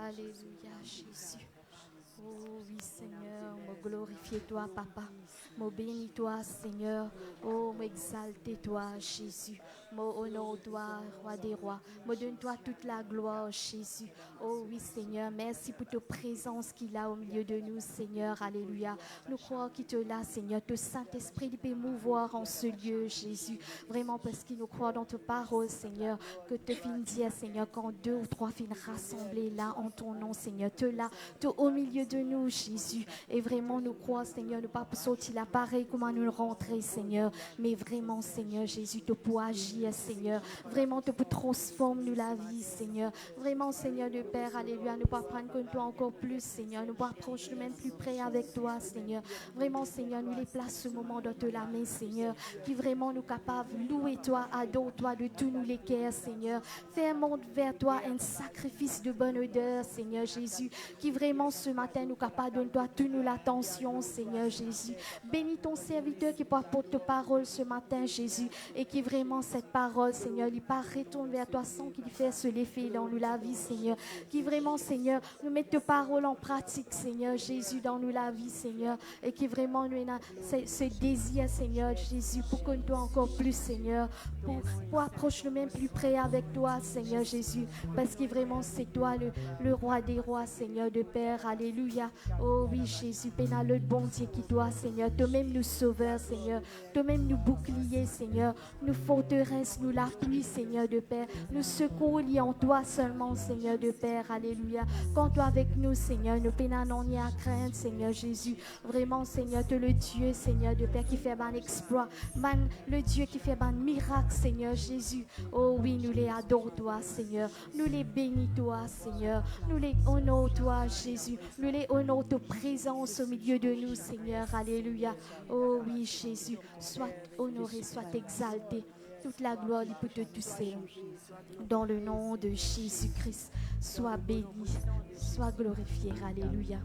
Alléluia, Jésus. Oh oui, Seigneur, me glorifier toi, Papa. Me bénis toi, Seigneur. Oh, m'exalter toi, Jésus. Me honore toi, Roi des rois. Me donne-toi toute la gloire, Jésus. Oh oui, Seigneur, merci pour ta présence qu'il a au milieu de nous, Seigneur. Alléluia. Nous croyons qu'il te l'a, Seigneur. Ton Saint-Esprit il peut mouvoir en ce lieu, Jésus. Vraiment, parce qu'il nous croit dans ta parole, Seigneur. Que te fin dire, Seigneur, quand deux ou trois fins rassemblés là en ton nom, Seigneur. Te là, te au milieu de nous, Jésus. Et vraiment, nous croyons, Seigneur, ne pas sortir là pareil comment nous rentrer, Seigneur. Mais vraiment, Seigneur, Jésus, te pour agir, Seigneur. Vraiment, te pour transformer nous la vie, Seigneur. Vraiment, Seigneur de Père, alléluia, nous pas prendre comme toi encore plus, Seigneur. Nous pas approcher nous même plus près avec toi, Seigneur. Vraiment, Seigneur, nous les place ce moment dans te la main, Seigneur. Qui vraiment nous capables louer toi, adorer toi de tous nous les cœurs, Seigneur. Faire monter vers toi un sacrifice de bonne odeur, Seigneur Jésus. Qui vraiment ce matin nous capables de toi toute nous l'attention, Seigneur Jésus. Bénis ton serviteur qui porte ta parole ce matin, Jésus. Et qui vraiment cette parole, Seigneur, il part retourne vers toi sans qu'il fasse l'effet dans nous la vie, Seigneur. Qui vraiment, Seigneur, nous mette ta parole en pratique, Seigneur Jésus, dans nous la vie, Seigneur. Et qui vraiment nous a ce désir, Seigneur Jésus, pour qu'on soit encore plus, Seigneur. Pour approcher nous même plus près avec toi, Seigneur Jésus. Parce que vraiment, c'est toi le roi des rois, Seigneur de Père. Alléluia. Oh oui, Jésus, pénal le bon Dieu qui toi, Seigneur. Toi-même nous sauveur, Seigneur. Toi-même nous bouclier, Seigneur. Nous forteresse, nous l'appui, Seigneur de Père. Nous secours liés en toi seulement, Seigneur de Père. Alléluia. Quand toi avec nous, Seigneur, nous pénal non ni à craindre, Seigneur Jésus. Vraiment, Seigneur, tu es le Dieu, Seigneur de Père, qui fait un exploit. Le Dieu qui fait un miracle, Seigneur Jésus. Oh oui, nous les adorons, toi, Seigneur. Nous les bénis, toi, Seigneur. Nous les honorons, toi, Jésus. Nous les honorons, ta présence au milieu de nous, Seigneur. Alléluia. Oh oui, Jésus. Sois honoré, sois exalté. Toute la gloire pour te toucher. Dans le nom de Jésus-Christ, sois béni, sois glorifié. Alléluia.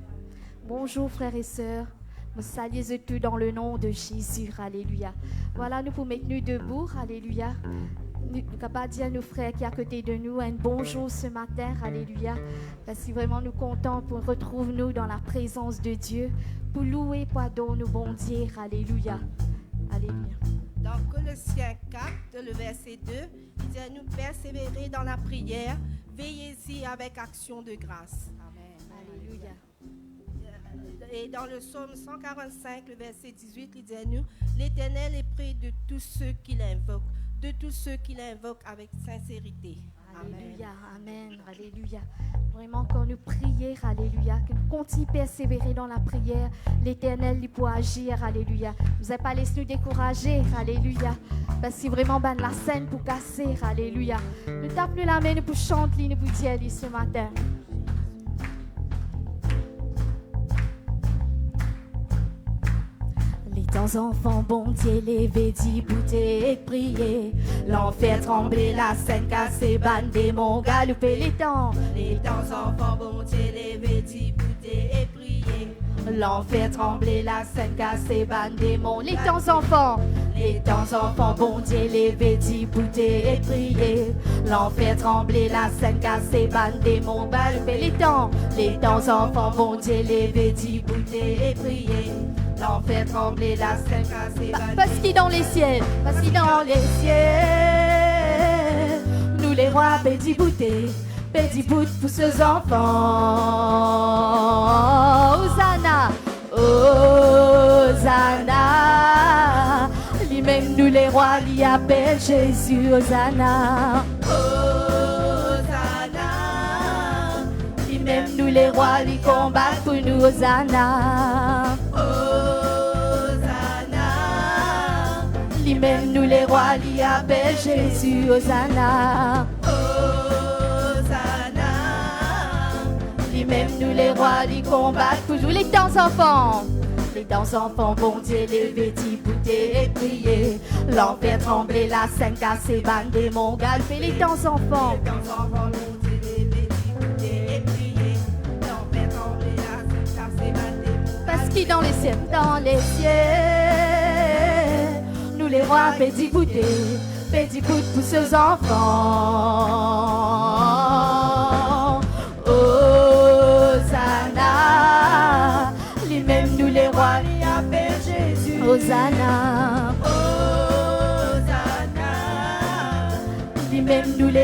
Bonjour, frères et sœurs. Nous saluons tout dans le nom de Jésus. Alléluia. Voilà, nous pouvons mettre nous debout. Alléluia. Nous sommes capables de dire à nos frères qui sont à côté de nous un bonjour ce matin. Alléluia. Parce que vraiment nous comptons pour retrouver nous dans la présence de Dieu. Pour louer, pour adorer nos bons dieux. Alléluia. Alléluia. Dans Colossiens 4, le verset 2, il dit à nous persévérer dans la prière, veillez-y avec action de grâce. Amen. Alléluia. Et dans le psaume 145, le verset 18, il dit à nous, l'Éternel est près de tous ceux qui l'invoquent, avec sincérité. Alléluia, amen, alléluia. Vraiment, quand nous prions, alléluia, que nous continuons à persévérer dans la prière, l'Éternel, il peut agir, alléluia. Nous n'avons pas laissé nous décourager, alléluia. Parce que vraiment, ben, la scène pour casser, alléluia. Nous tapons la main, nous pour chanter, nous pour dire ce matin. Les temps enfants, bon Dieu, levé, dit, bouter et prier. L'enfer tremblé, la scène cassée, ban démon, galoupé les temps. Les temps enfants, bon Dieu, levé, dit, bouter et prier. L'enfer tremblé, la scène cassée, ban démon. Les temps enfants, bon Dieu, levé, dit, bouter et prier. L'enfer tremblé, la scène cassée, ban démon, galoupé les temps. Les temps enfants, bon Dieu, levé, dit, bouter et prier. L'enfer tremblé, la scène cassée. Parce qu'il est dans les cieux, nous les rois, pédit bout pour ces enfants. Hosanna, Hosanna. Lui-même, nous les rois, lui appelle Jésus, Hosanna. Hosanna. Lui-même, nous les rois, lui combattent pour nous, Hosanna. Même nous les rois, lui appellent Jésus, Hosanna. Hosanna. Lui-même nous les rois, lui combattent pour nous les temps enfants. Les temps enfants, bon Dieu, levé, bouter et prier. L'enfer tremblé, la scène cassée, ban démon, galpé, les temps enfants. Les temps enfants, bon Dieu, levé, bouter et prier. L'enfer tremblé, la scène cassée, ban démon. Parce qu'il est dans les cieux, nous les rois, pédit bout pour ces enfants. Oh,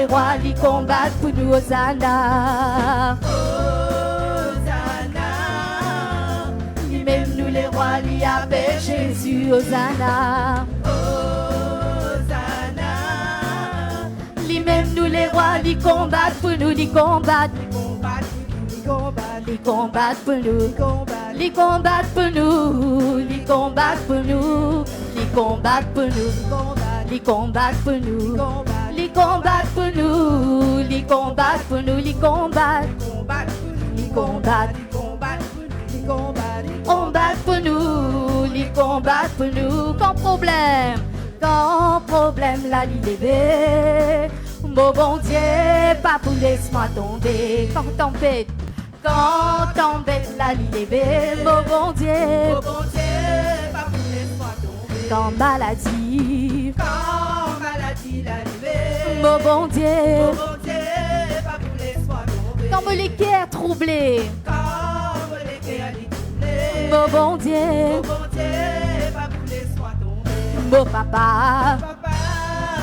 les rois, ils combattent pour nous, Hosanna. Lui-même nous les rois, il appelle Jésus, Hosanna. Lui-même nous les rois, ils combattent pour nous, ils combattent. Ils combattent pour nous, ils combattent pour nous, ils combattent pour nous, ils combattent pour nous, ils combattent pour nous, ils combattent pour nous, ils combattent pour nous, ils combattent, ils combattent, combattent pour nous, ils combattent pour nous. Quand problème la liberté, mon bon Dieu, pas pour laisse-moi tomber. Quand tempête la liberté, mon bon Dieu, pas pour laisse-moi tomber. quand maladie la liberté, mon bon Dieu, pas pour laisse-moi tomber. quand les cœurs troublés, Comme les cœurs troublés, mon bon Dieu, pas pour laisse-moi tomber. mon papa,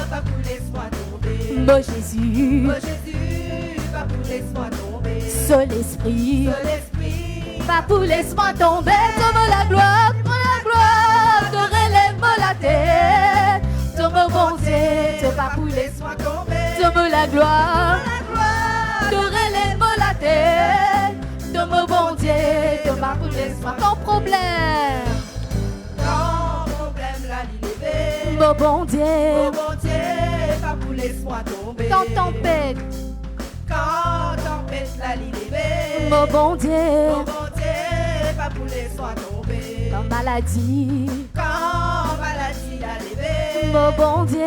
Pas pour laisse-moi tomber. mon Jésus, Jésus, pas pour laisse-moi tomber. seul esprit, L'esprit, pas pour laisse-moi tomber. Donne la gloire, te relève la tête. Donne mon Dieu, pas pour laisse-moi tomber. donne la gloire, te relève la tête. Donne mon bon Dieu, pas pour laisse-moi ton problème. Quand problème la liberté, Mon bon Dieu, bon Dieu, pas pour laisse-moi tomber. quand tempête, Quand tempête la liberté, mon bon Dieu, bon Dieu, pas pour laisse-moi tomber. quand maladie, Quand maladie la liberté, mon bon Dieu,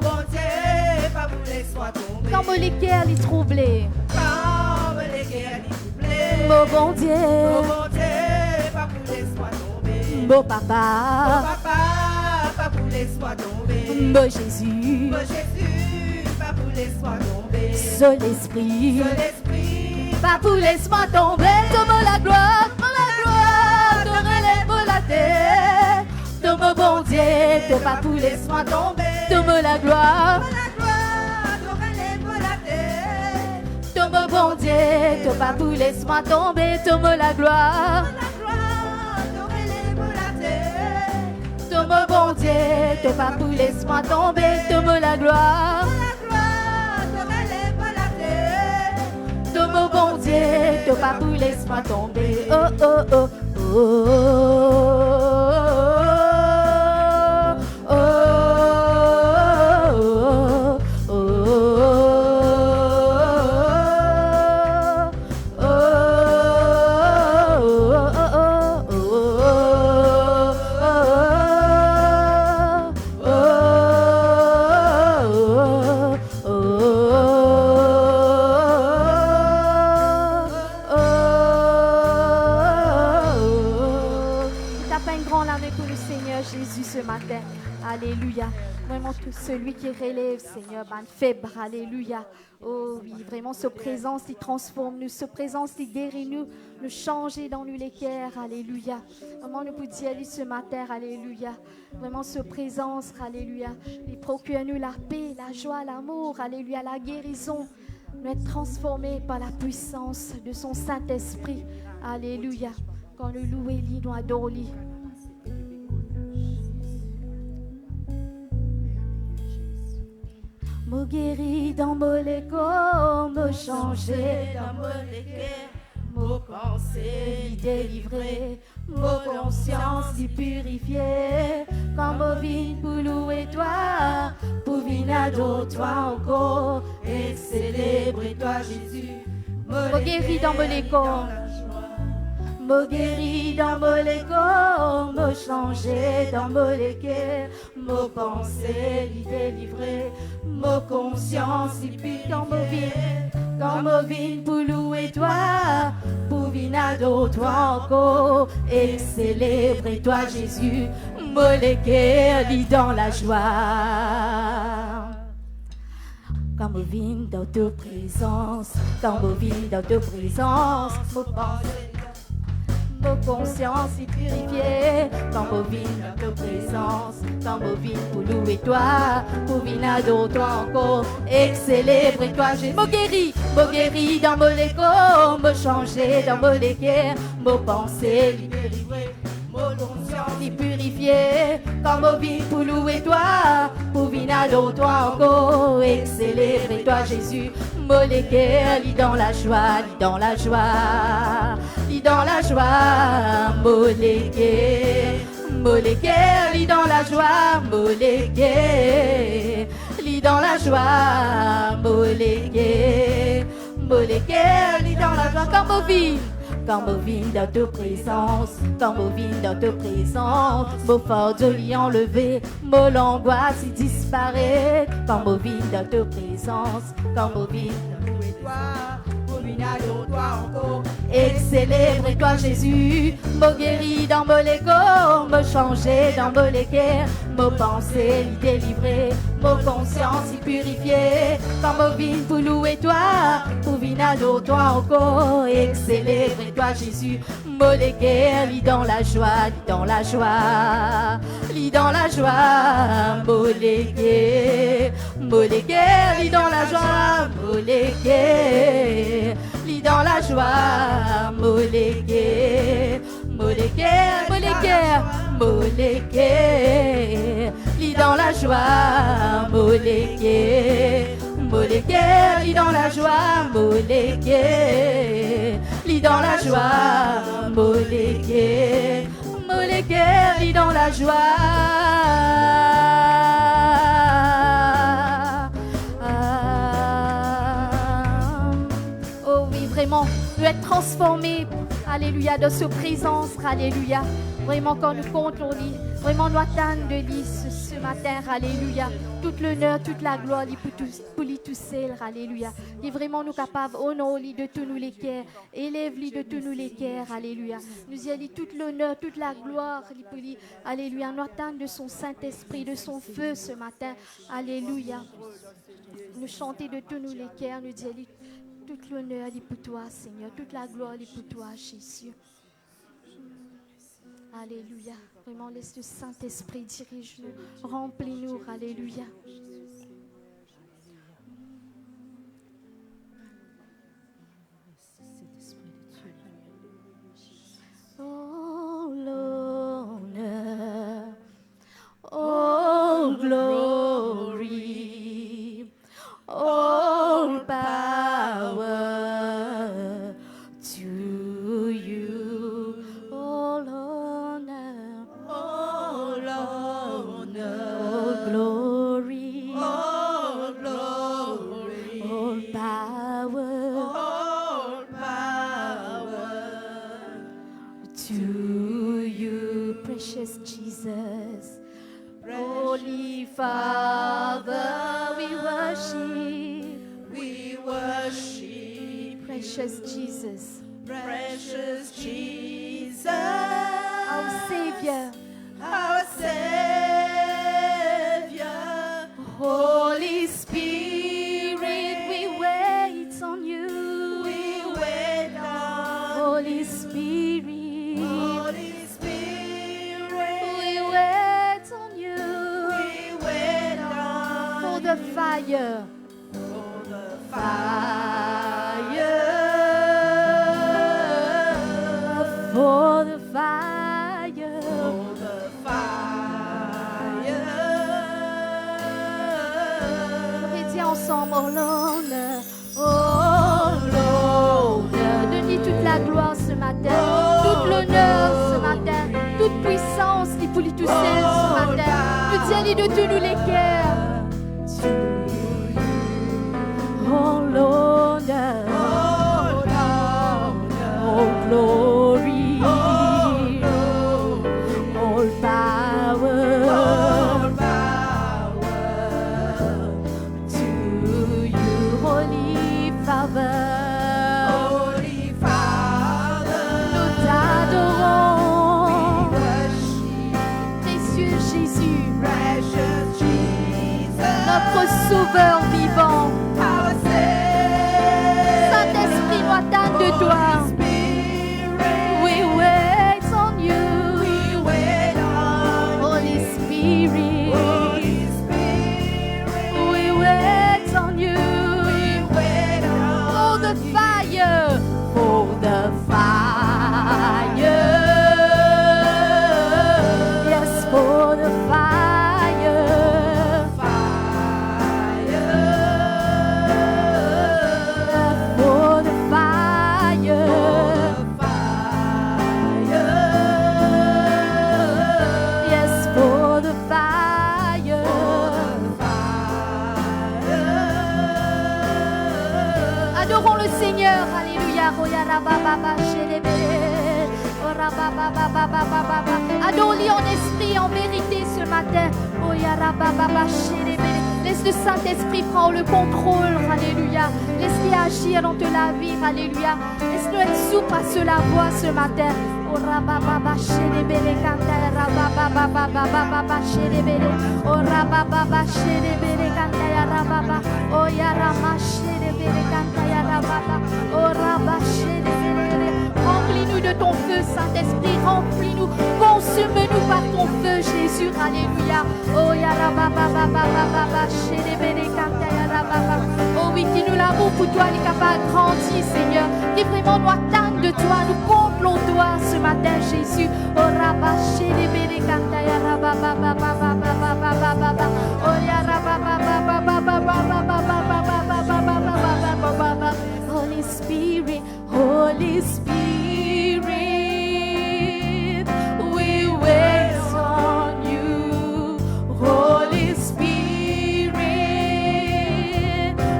bon Dieu, pas pour laisse-moi tomber. quand les cœurs les troublés, Quand les guerres doublées, mon bon Dieu, bon Dieu, pas pour laisse-moi tomber. mon papa, Papa, pas pour laisse-moi tomber. mon Jésus, Jésus, pas pour laisse-moi tomber. seul esprit, L'esprit, pas pour laisse-moi tomber. Donne la gloire, te relève la tête. Donne mon bon Dieu, pas pour laisse-moi tomber. Donne la gloire, donne mon bon Dieu, pas pour laisse-moi tomber. Donne la gloire, donne mon bon Dieu, pas pour laisse-moi tomber. Donne la gloire, donne mon bon Dieu, pas pour laisse-moi tomber. Oh oh oh oh oh oh ce matin. Alléluia. Vraiment tout celui qui relève, Seigneur, ban faible. Alléluia. Oh oui, vraiment, ce présence, il transforme nous. Ce présence, il guérit nous. Nous changer dans nous les cœurs. Alléluia. Vraiment, nous pouvons dire ce matin. Alléluia. Vraiment, ce présence. Alléluia. Il procure nous la paix, la joie, l'amour. Alléluia. La guérison. Nous être transformés par la puissance de son Saint-Esprit. Alléluia. Quand nous louons, nous adorons. Me guéri dans mon écho, me changer dans mon équerre, mon pensée délivré, mon conscience y purifiée. Quand mon vie pour louer toi, pour venir toi encore et célébrer toi Jésus. Me guéri dans mon écho, me guéri dans mon écho, me changer dans mon équerre, me pensée y délivré, me conscience y purifiée. Quand me vie pour louer toi, pour venir toi encore et célébrer toi Jésus, me l'équerre dans la joie. Quand me viens dans ta présence, quand me viens dans ta présence, Nos consciences y purifiées, quand nous vîmes dans ta présence, quand nous vîmes pour louer toi, pour venir adorer toi encore, et célébrer toi, Jésus. Mo guéri dans mon écho, me changer dans mon équerre, me penser libéré, mon conscience y purifiée, quand nous vîmes pour louer toi, pour venir adorer toi encore, et célébrer toi, Jésus. Moléguer, lit dans la joie, lit dans la joie, lit dans la joie, moléguer, lit dans la joie, moléguer, lit dans la joie, moléguer, lit dans la joie, quand vous vivez. Quand nous vîmes dans ta présence, quand nous vîmes dans ta présence, mon fardeau y enlevé, mon l'angoisse y disparaît. Quand nous vîmes dans ta présence, quand nous vîmes dans toi, pour venir adorer toi encore, et célébrer toi Jésus. Me guéri dans mon écho, me changer dans mon équerre, me penser y délivrer, mon conscience y purifier. Quand me vîmes pour louer toi, pour venir adorer toi encore, et célébrer toi Jésus. Moléguer, lit dans la joie, lit dans la joie, lit dans la joie, moléguer, lit dans la joie, moléguer, lit dans la joie, moléguer, lit dans la joie, moléguer, lit dans la joie, moléguer, lit dans la joie, moléguer, lit dans la joie. Oh oui, vraiment, nous être transformés, alléluia, de sa présence, alléluia. Vraiment, quand nous comptons, vraiment, nous attendons de lui ce matin, alléluia. Toute l'honneur, toute la gloire, pour lui tout seul, alléluia. Il est vraiment nous capables, honore-lui de tous nous les cœurs, élève-lui de tous nous les cœurs, alléluia. Nous y allons toute l'honneur, toute la gloire, pour lui, alléluia. Nous attendons de son Saint-Esprit, de son feu ce matin, alléluia. Nous chanter de tous nous les cœurs, nous disons toute l'honneur est pour toi, Seigneur, toute la gloire est pour toi, Jésus. Alléluia. Vraiment, laisse le Saint-Esprit dirige-nous, remplis-nous. Alléluia. Oh l'honneur, oh glory, all power to you. All honor, all glory, all power to you, precious Jesus. Holy Father, we worship, precious Jesus, our Savior, Holy Spirit, we wait on you, Holy Spirit, we wait on you, for the fire, for the fire, Chrétiens ensemble, oh l'honneur, donne-lui toute la gloire ce matin, toute l'honneur ce matin, toute puissance, il pour lui tout seul ce matin, nous tiens-lui de tous nous les cœurs. Oh l'honneur, oh glory, all power to you, Holy Father. Nous t'adorons, précieux Jésus, notre Sauveur vivant. Saint-Esprit, nous attendons de toi. We wait. le Seigneur. Alléluia. Adore-lui en esprit, en vérité ce matin. Laisse le Saint-Esprit prendre le contrôle. Alléluia. Laisse-le agir dans la vie. Alléluia. Laisse-le être souple à se la voix ce matin. Remplis-nous de ton feu, Saint-Esprit, remplis-nous, consume-nous par ton feu, Jésus, alléluia. Oh oui, qui nous l'amour pour toi, il est capable de grandir, Seigneur, qui vraiment nous attendent de toi, nous comblons toi ce matin, Jésus. Oh Holy Spirit, Holy Spirit, we wait on you. Holy Spirit,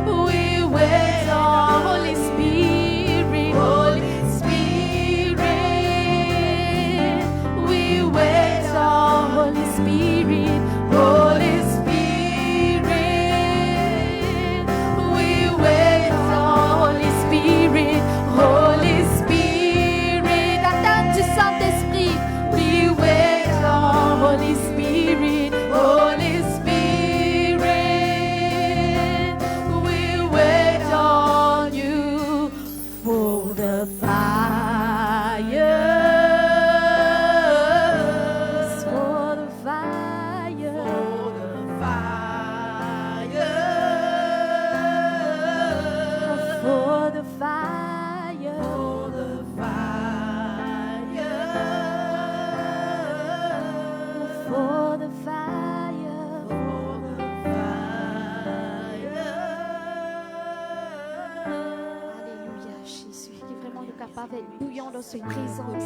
we wait on Holy Spirit. Holy Spirit, we wait on Holy Spirit. Holy Spirit, we wait on Holy Spirit. Holy Spirit, attends du Saint-Esprit. We wait on Holy Spirit. Holy Spirit, we wait on you for the fire. For the fire. For the fire. For the fire. Alléluia, Jésus, qui est vraiment nous capable d'être bouillant dans cette présence,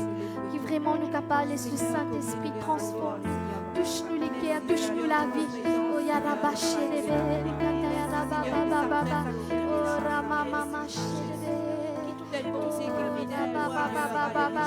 qui est vraiment nous capable de laisser le Saint-Esprit transformer. Touche-nous les cœurs, touche-nous la vie. Oh yaraba chérébe, kata yaraba baba baba. Oh rama mama chérébe. Baba baba baba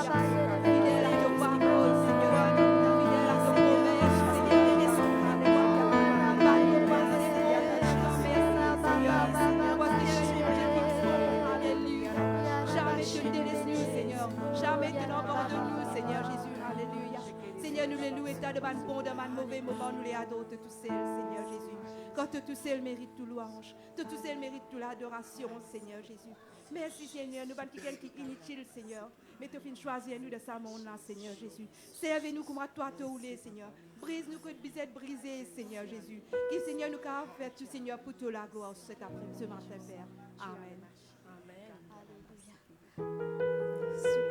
Jamais que nous abandonnons, Seigneur Jésus. Alléluia. Seigneur, nous les louons, état de bon, de mauvais moment, nous les adorons tous seuls, Seigneur Jésus. Quand tout seul mérite tout louange, tout seul mérite toute l'adoration, Seigneur Jésus. Merci, Seigneur. Nous sommes quelqu'un qui est inutile, Seigneur. Mais tu viens choisir nous de ce monde-là, Seigneur Jésus. Servez-nous comme à toi te rouler, Seigneur. Brise-nous que nous puissions être brisés, Seigneur Jésus. Qui, Seigneur, nous avons fait tout, Seigneur, pour toute la gloire cet après-midi, ce matin, Père. Amen.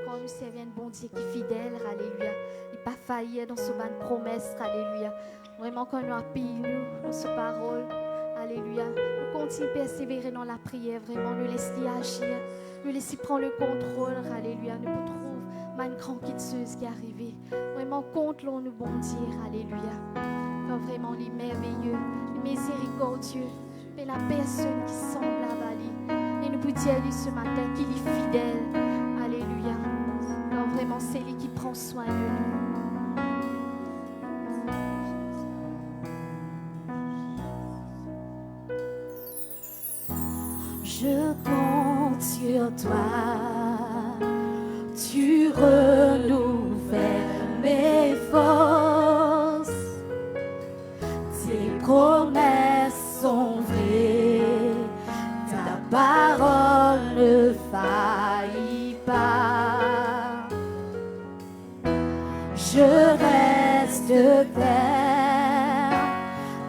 Quand nous servons un bon Dieu qui est fidèle, alléluia. Il n'est pas failli dans ce ban de promesses, alléluia. Vraiment, quand nous appuyons nous dans ce parole, alléluia. Nous continuons à persévérer dans la prière, vraiment, nous laissons agir, nous laissons prendre le contrôle, alléluia. Nous nous trouvons une grande quitteuse qui est arrivée. Vraiment, compte-nous, bon Dieu, alléluia. Quand vraiment, il est merveilleux, il est miséricordieux, mais la personne qui semble à lui. Et nous pouvons dire lui ce matin qu'il est fidèle, alléluia. Quand vraiment, c'est lui qui prend soin de nous. Je compte sur toi, tu renouvelles mes forces, tes promesses sont vraies, ta parole ne faillit pas. Je reste ferme,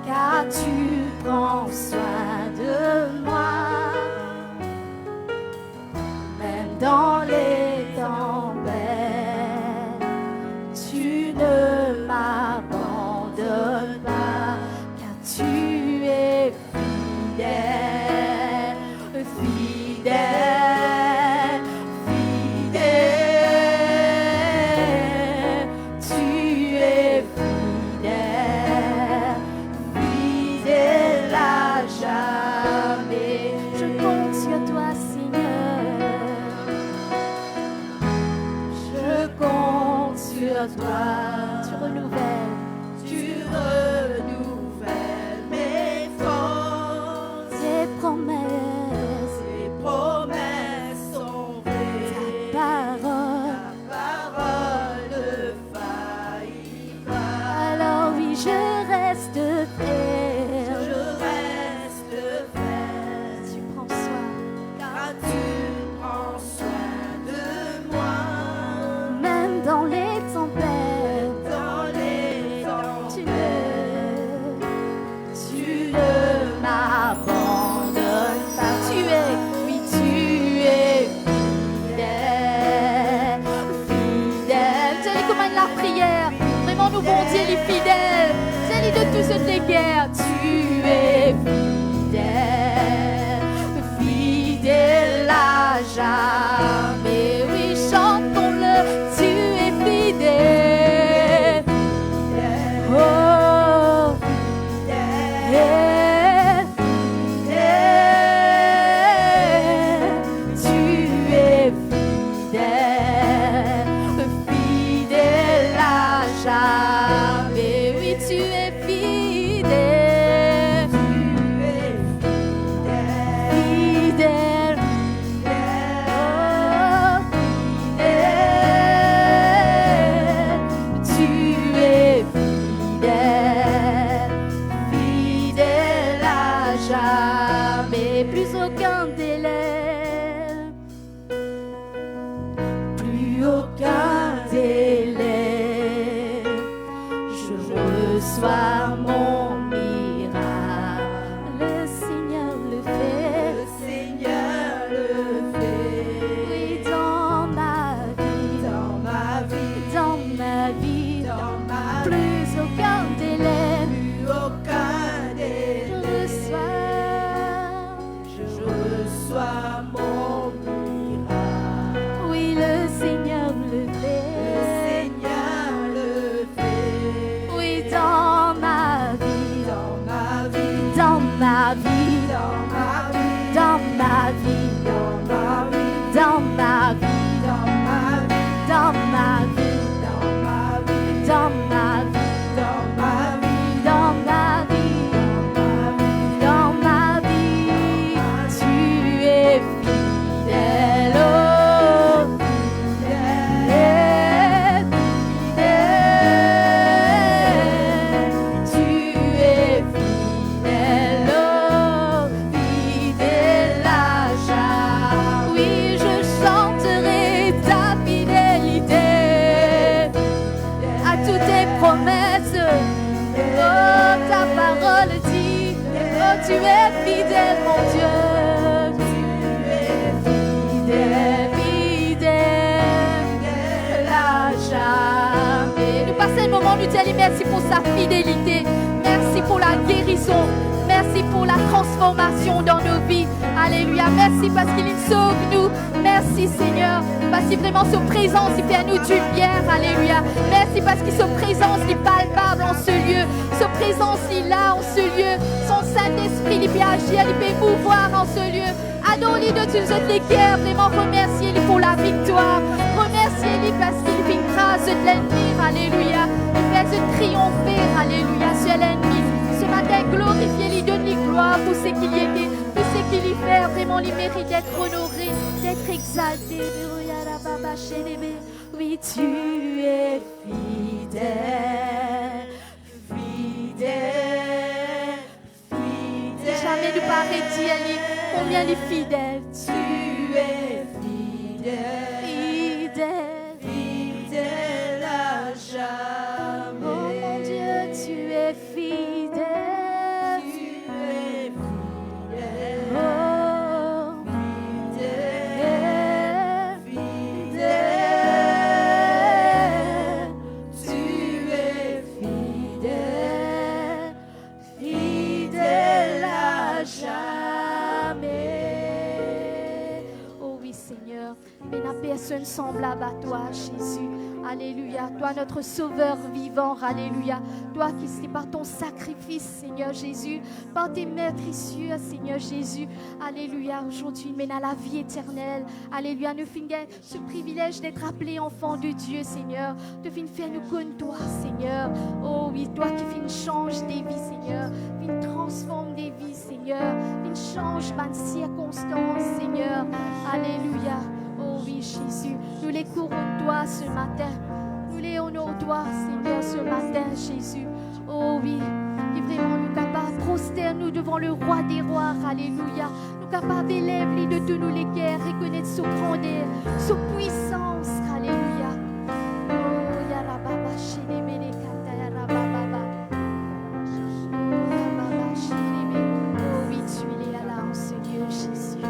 car tu prends soin de moi. Dans les tempêtes, tu ne m'abandonnes pas, car tu es fidèle, fidèle, fidèle. Tu es fidèle, fidèle à jamais. Je compte sur toi, Seigneur. toi. Tu renouvelles. Tu renouvelles mes forces. Tes promesses. Tes promesses sont vraies. Ta parole. Ta parole ne faillit pas. Alors oui, je reste ferme. Je reste ferme. Tu prends soin. Car tu prends soin de moi. Même dans les tempêtes. Dans les temps, Tu tu ne m'abandonnes pas. Tu es, oui, tu es fidèle. Fidèle. C'est lui commande la prière. Vraiment, nous, bon Dieu, il est fidèle. C'est lui de toutes les guerres. Tu es fidèle. Fidèle à jamais. Oui, chantons-le. Tu es fidèle. Oh, fidèle, fidèle. Tu es fidèle, fidèle à jamais. Oui, tu es fidèle, fidèle. Oh, fidèle. Tu es fidèle, fidèle à jamais. Plus aucun délai, plus aucun délai. Je reçois mon miracle. Le Seigneur le fait. le Seigneur le fait. Oui, dans ma vie, Dans ma vie, dans ma vie. dans ma vie, Plus aucun délai. plus aucun Je délai. reçois. Je reçois mon miracle. Oui, le Seigneur le Le fait. Seigneur le fait. Oui, dans ma vie, Dans ma vie, dans ma vie, dans ma vie, dans ma vie, dans ma vie, dans ma vie, dans ma vie, dans ma vie, dans ma vie, dans ma vie, dans ma vie, dans ma vie, dans ma vie. Tu es fidèle, oh, fidèle, fidèle. Tu es fidèle, oh, fidèle à jamais. Oui, je chanterai ta fidélité à toutes tes promesses. Oh, ta parole dit, oh, tu es fidèle, mon Dieu. Tu es fidèle, fidèle à jamais. Nous passons le moment, nous disons merci pour sa fidélité. Merci pour la guérison. Merci pour la transformation dans nos vies. Alléluia. Merci parce qu'il sauve nous. Merci Seigneur. Parce qu'il vraiment se présence, il fait à nous du bien. Alléluia. Merci parce qu'il se présence, il est palpable en ce lieu. Se présence, il est là en ce lieu. Son Saint-Esprit, il peut agir, il peut mouvoir en ce lieu. Adore-lui de toutes les guerres. Vraiment remerciez-lui pour la victoire. Remerciez-lui parce qu'il fait grâce de l'ennemi. Alléluia. Il fait triompher. Alléluia. Sur l'ennemi. Ce matin, glorifiez-lui, donne-lui gloire pour ce qu'il y était, pour ce qu'il y fait. Vraiment, il mérite d'être honoré, d'être exalté. Oui, tu es fidèle, fidèle, fidèle. Jamais nous paraît dire combien il est fidèle. Tu es fidèle, fidèle, fidèle à jamais. Oh mon Dieu, tu es fidèle. Tu es fidèle. Oh, fidèle, fidèle. Tu es fidèle, fidèle à jamais. Seigneur. Mais n'a personne semblable à toi, Jésus. Alléluia. Toi, notre Sauveur vivant. Alléluia. Toi qui c'est par ton sacrifice, Seigneur Jésus, par tes meurtrissures, Seigneur Jésus. Alléluia. Aujourd'hui, mène à la vie éternelle. Alléluia. Nous finissons ce privilège d'être appelés enfants de Dieu, Seigneur. De finir faire nous connaître toi, Seigneur. Oh oui, toi qui finis change des vies, Seigneur. Finis transforme des vies, Seigneur. Finis change ma circonstance, Seigneur. Alléluia. Oh oui, Jésus. Nous les courons toi ce matin. Nous les honorons toi, Seigneur, ce matin, Jésus. Oh oui. Et vraiment, nous capables de prosterner devant le roi des rois. Alléluia. Nous capables d'élever de tous nous les guerres, reconnaître sa grandeur, sa puissance. Alléluia. Oh, ya rababa, shene mene kata, ya rababa. Oh, rababa, shene mene. Oh oui, tu es là en ce Dieu, Jésus.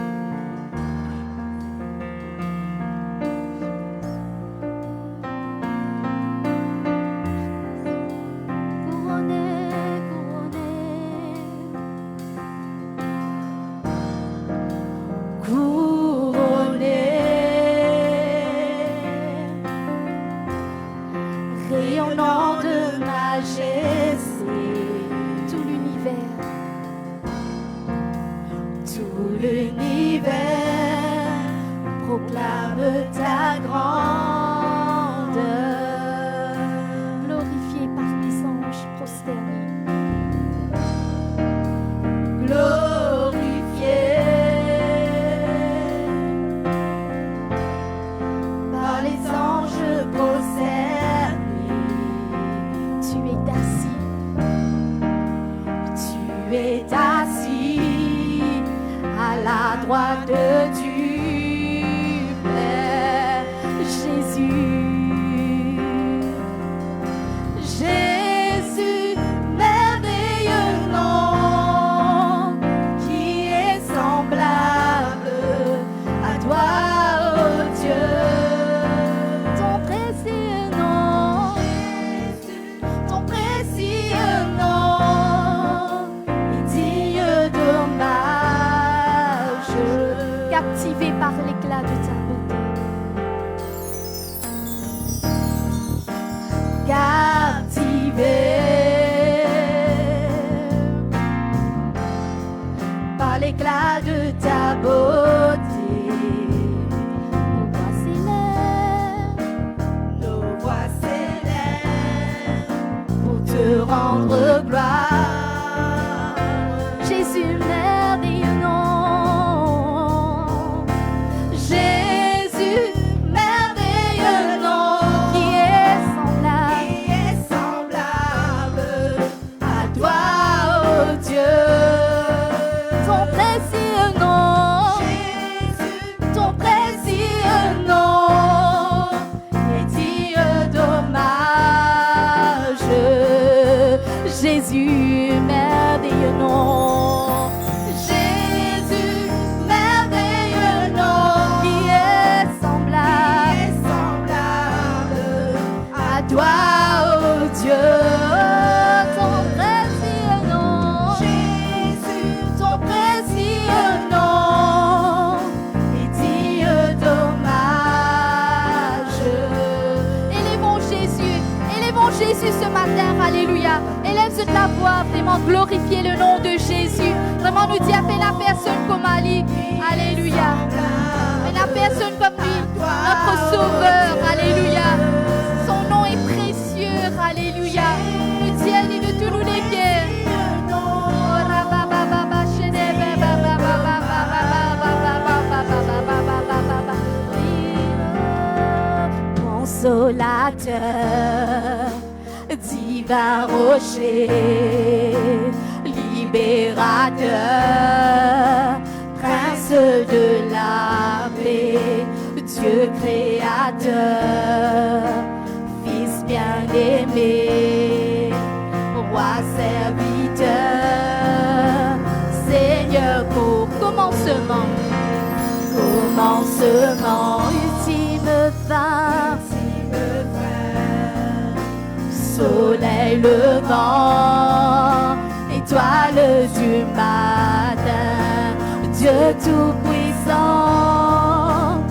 Glorifier le nom de Jésus. Vraiment nous dire, fais la personne comme Ali. Alléluia. Fais la personne comme lui. Notre Sauveur. Alléluia. Son nom est précieux. Alléluia. Nous dit de tous nous les pieds. Consolateur, divin rocher, libérateur, prince de la paix, Dieu créateur, fils bien-aimé, roi serviteur, Seigneur pour commencement, ultime fin, soleil levant, étoile du matin, Dieu tout-puissant,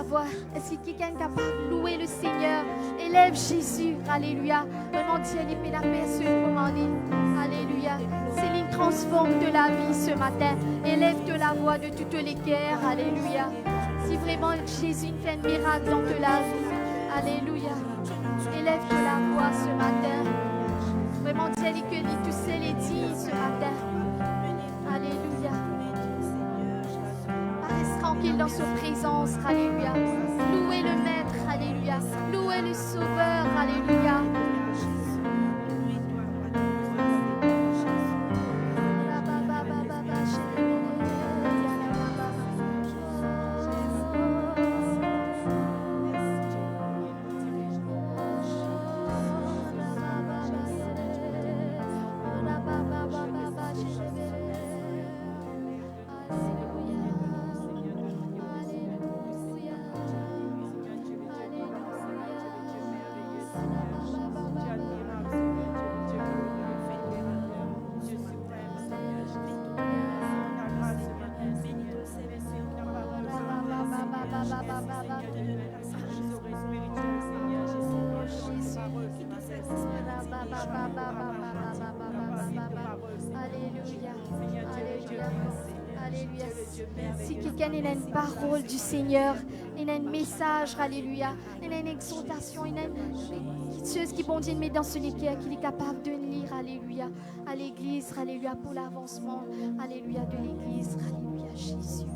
voix. Est-ce que quelqu'un est capable de louer le Seigneur? Élève Jésus. Alléluia. Vraiment, Dieu, et la personne commandée. Alléluia. Céline, transforme de la vie ce matin. Élève de la voix de toutes les guerres. Alléluia. Si vraiment Jésus fait un miracle dans de la vie. Alléluia. Élève de la voix ce matin. Vraiment, Dieu, que tous ces les dit ce matin. Alléluia. Reste tranquille dans sa présence. Alléluia. Louez le Maître. Alléluia. Louez le Sauveur. Alléluia. Si quelqu'un a une parole du Seigneur, il a un message, alléluia, il a une exhortation, il a une chose qui bon Dieu met dans ce livre qu'il est capable de lire, alléluia, à l'église, alléluia, pour l'avancement, alléluia, de l'église, alléluia, Jésus.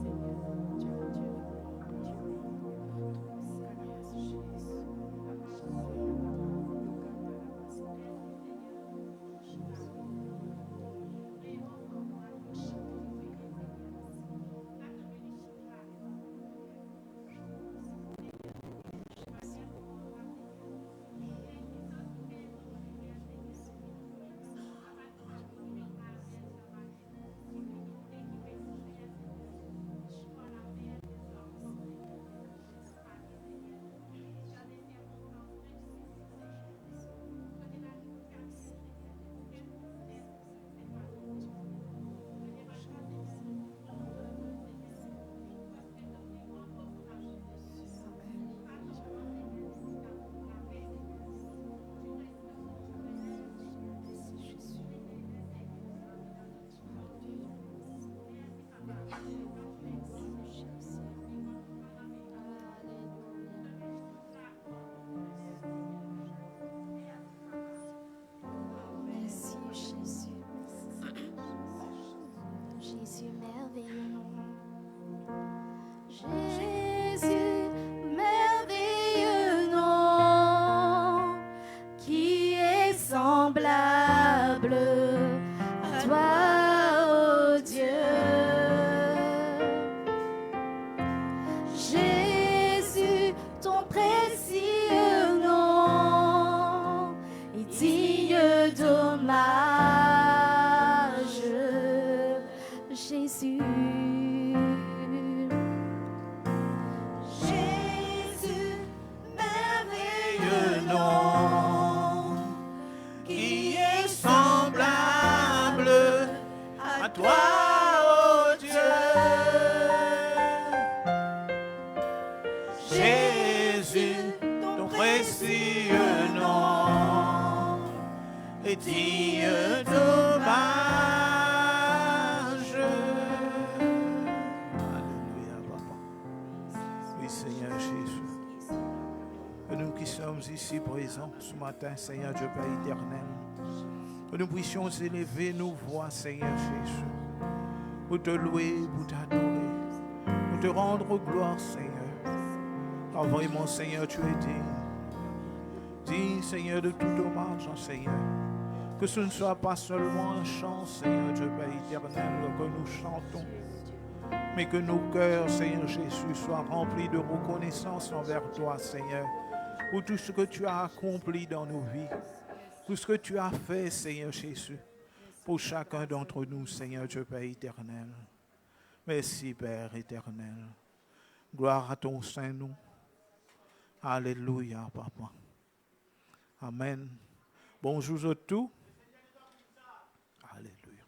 Ici présents ce matin, Seigneur Dieu Père éternel, que nous puissions élever nos voix, Seigneur Jésus, pour te louer, pour t'adorer, pour te rendre gloire, Seigneur. Car vraiment, Seigneur, tu es digne, Seigneur, de tout hommage, Seigneur. Que ce ne soit pas seulement un chant, Seigneur Dieu Père éternel, que nous chantons, mais que nos cœurs, Seigneur Jésus, soient remplis de reconnaissance envers toi, Seigneur, pour tout ce que tu as accompli dans nos vies, tout ce que tu as fait, Seigneur Jésus, pour chacun d'entre nous, Seigneur Dieu Père éternel. Merci, Père éternel. Gloire à ton Saint-Nom. Alléluia, Papa. Amen. Bonjour à tous. Alléluia.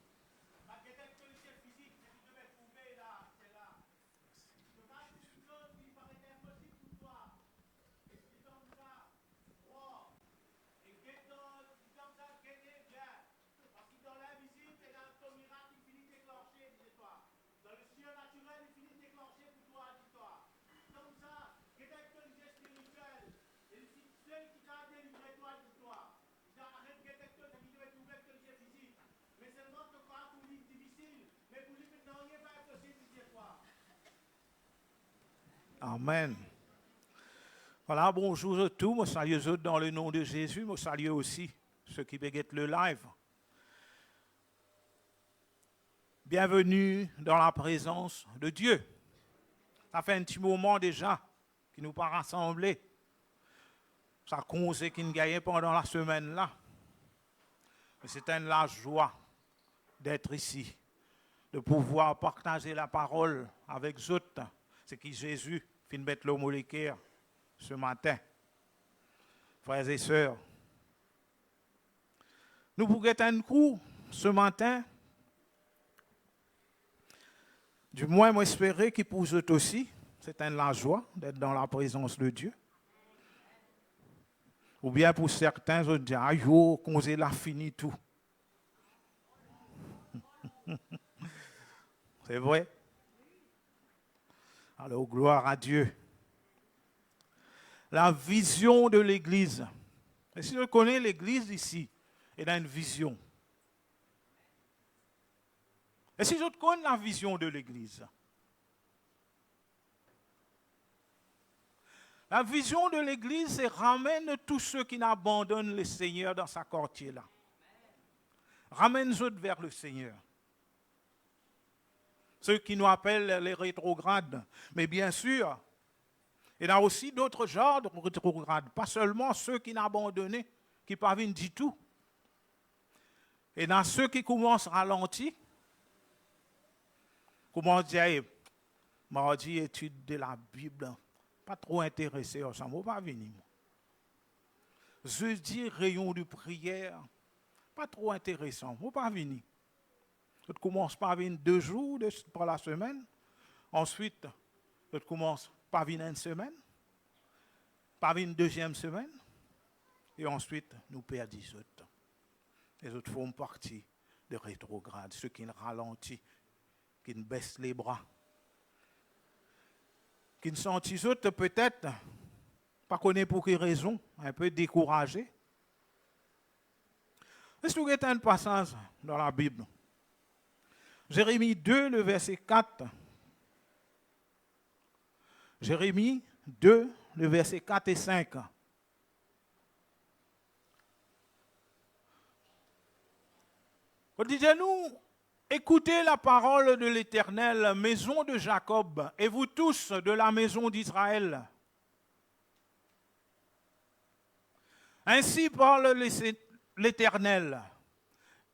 Amen. Voilà, bonjour à tous. Je salue eux dans le nom de Jésus. Je salue aussi ceux qui béguettent le live. Bienvenue dans la présence de Dieu. Ça fait un petit moment déjà qu'il nous pas rassemblés. Ça cause qu'il nous gagnait pendant la semaine là. Mais c'est la joie d'être ici, de pouvoir partager la parole avec eux. C'est qui Jésus fin de mettre l'homme au l'équerre ce matin. Frères et sœurs, nous pourrions un coup ce matin. Du moins, moi espérais qu'il pour eux aussi, c'est la joie d'être dans la présence de Dieu. Ou bien pour certains, on dit, ah yo, qu'on l'a fini tout. C'est vrai. Alors, gloire à Dieu. La vision de l'Église. Et si je connais l'Église ici, elle a une vision. Et si je connais la vision de l'Église, la vision de l'Église, c'est ramène tous ceux qui n'abandonnent le Seigneur dans sa quartier-là. Ramène-eux vers le Seigneur. Ceux qui nous appellent les rétrogrades. Mais bien sûr, il y a aussi d'autres genres de rétrogrades. Pas seulement ceux qui n'ont abandonné, qui ne parviennent du tout. Et dans ceux qui commencent à ralentir, comment dire, mardi, étude de la Bible, pas trop intéressé, ça ne va pas venir. Jeudi, rayon de prière, pas trop intéressant, ne va pas venir. Je commence par venir 2 jours par la semaine, ensuite, je commence par venir une semaine, par venir une 2e semaine, et ensuite, nous perdons les autres. Les autres font partie des rétrogrades, ceux qui ralentissent, qui ne baissent les bras, qui ne sont autres peut-être, pas connaître pour quelle raison, un peu découragés. Est-ce que vous avez un passage dans la Bible? Jérémie 2, le verset 4. Jérémie 2, le verset 4 et 5. Dites-nous, écoutez la parole de l'Éternel, maison de Jacob, et vous tous de la maison d'Israël. Ainsi parle l'Éternel.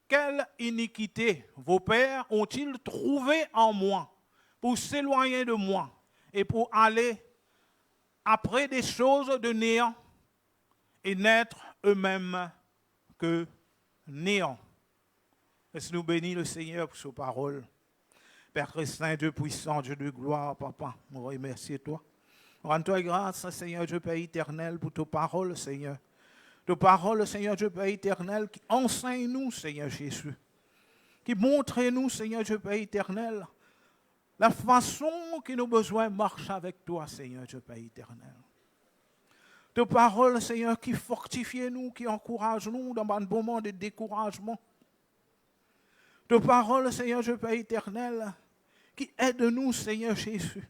Quelle iniquité vos pères ont-ils trouvé en moi pour s'éloigner de moi et pour aller après des choses de néant et n'être eux-mêmes que néant. Laisse-nous bénir le Seigneur pour sa parole. Père très saint, Dieu puissant, Dieu de gloire, Papa, nous remercions toi. Rends-toi grâce, Seigneur Dieu Père éternel, pour ta parole, Seigneur. Ta parole, Seigneur Dieu Père éternel, qui enseigne-nous, Seigneur Jésus. Qui montre-nous, Seigneur Dieu Père éternel, la façon que nous avons besoin de marcher avec toi, Seigneur Dieu Père éternel. Ta parole, Seigneur, qui fortifie nous, qui encourage nous dans un moment de découragement. Ta parole, Seigneur Dieu Père éternel, qui aide nous, Seigneur Jésus.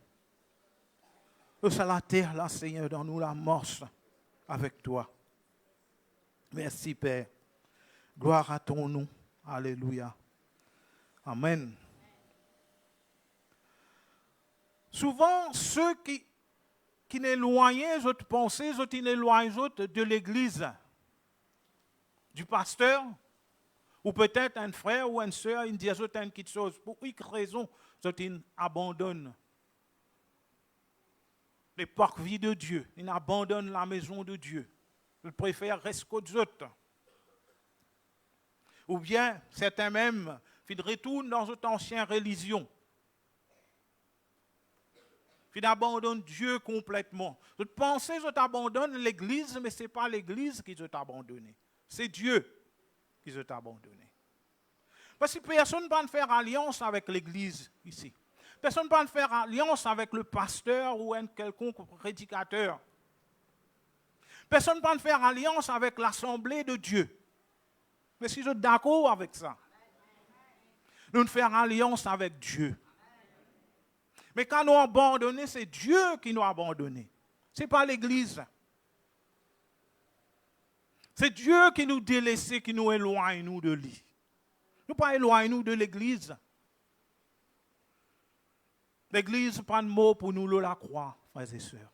C'est la terre, là, Seigneur, dans nous la morse avec toi. Merci, Père. Gloire à ton nom. Alléluia. Amen. Souvent, ceux qui n'éloignent d'autres pensées, d'autres n'éloignent d'autres de l'Église, du pasteur, ou peut-être un frère ou une soeur, ils disent d'autres une petite chose. Pour quelle raison, d'autres abandonnent les parvis de Dieu, ils abandonnent la maison de Dieu. Ils préfèrent rester qu'aux autres. Ou bien, certains même, ils retournent dans cette ancienne religion. Ils abandonnent Dieu complètement. Vous pensez qu'ils abandonnent l'Église, mais ce n'est pas l'Église qui les a abandonnés. C'est Dieu qui les a abandonnés. Parce que personne ne peut faire alliance avec l'Église ici. Personne ne peut faire alliance avec le pasteur ou un quelconque prédicateur. Personne ne peut faire alliance avec l'Assemblée de Dieu. Mais si je suis d'accord avec ça, nous faisons alliance avec Dieu. Mais quand nous abandonnons, c'est Dieu qui nous a abandonnés. Ce n'est pas l'Église. C'est Dieu qui nous délaisse, qui nous éloigne nous de lui. Nous pas éloignons nous de l'Église. L'Église prend le mot pour nous la croix, frères et sœurs.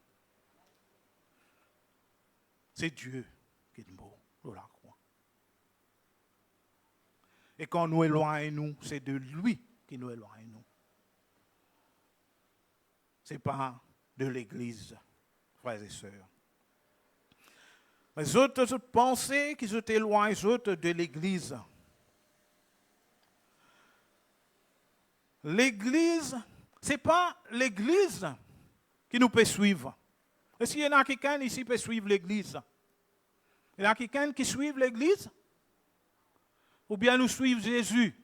C'est Dieu qui nous mot la croix. Et quand nous éloignons, c'est de lui qui nous éloigne nous. Ce n'est pas de l'Église, frères et sœurs. Les autres pensaient qu'ils étaient éloignés de l'Église. L'Église, ce n'est pas l'Église qui nous peut suivre. Est-ce qu'il y en a quelqu'un ici qui peut suivre l'Église? Il y en a quelqu'un qui suit l'Église? Ou bien nous suivons Jésus?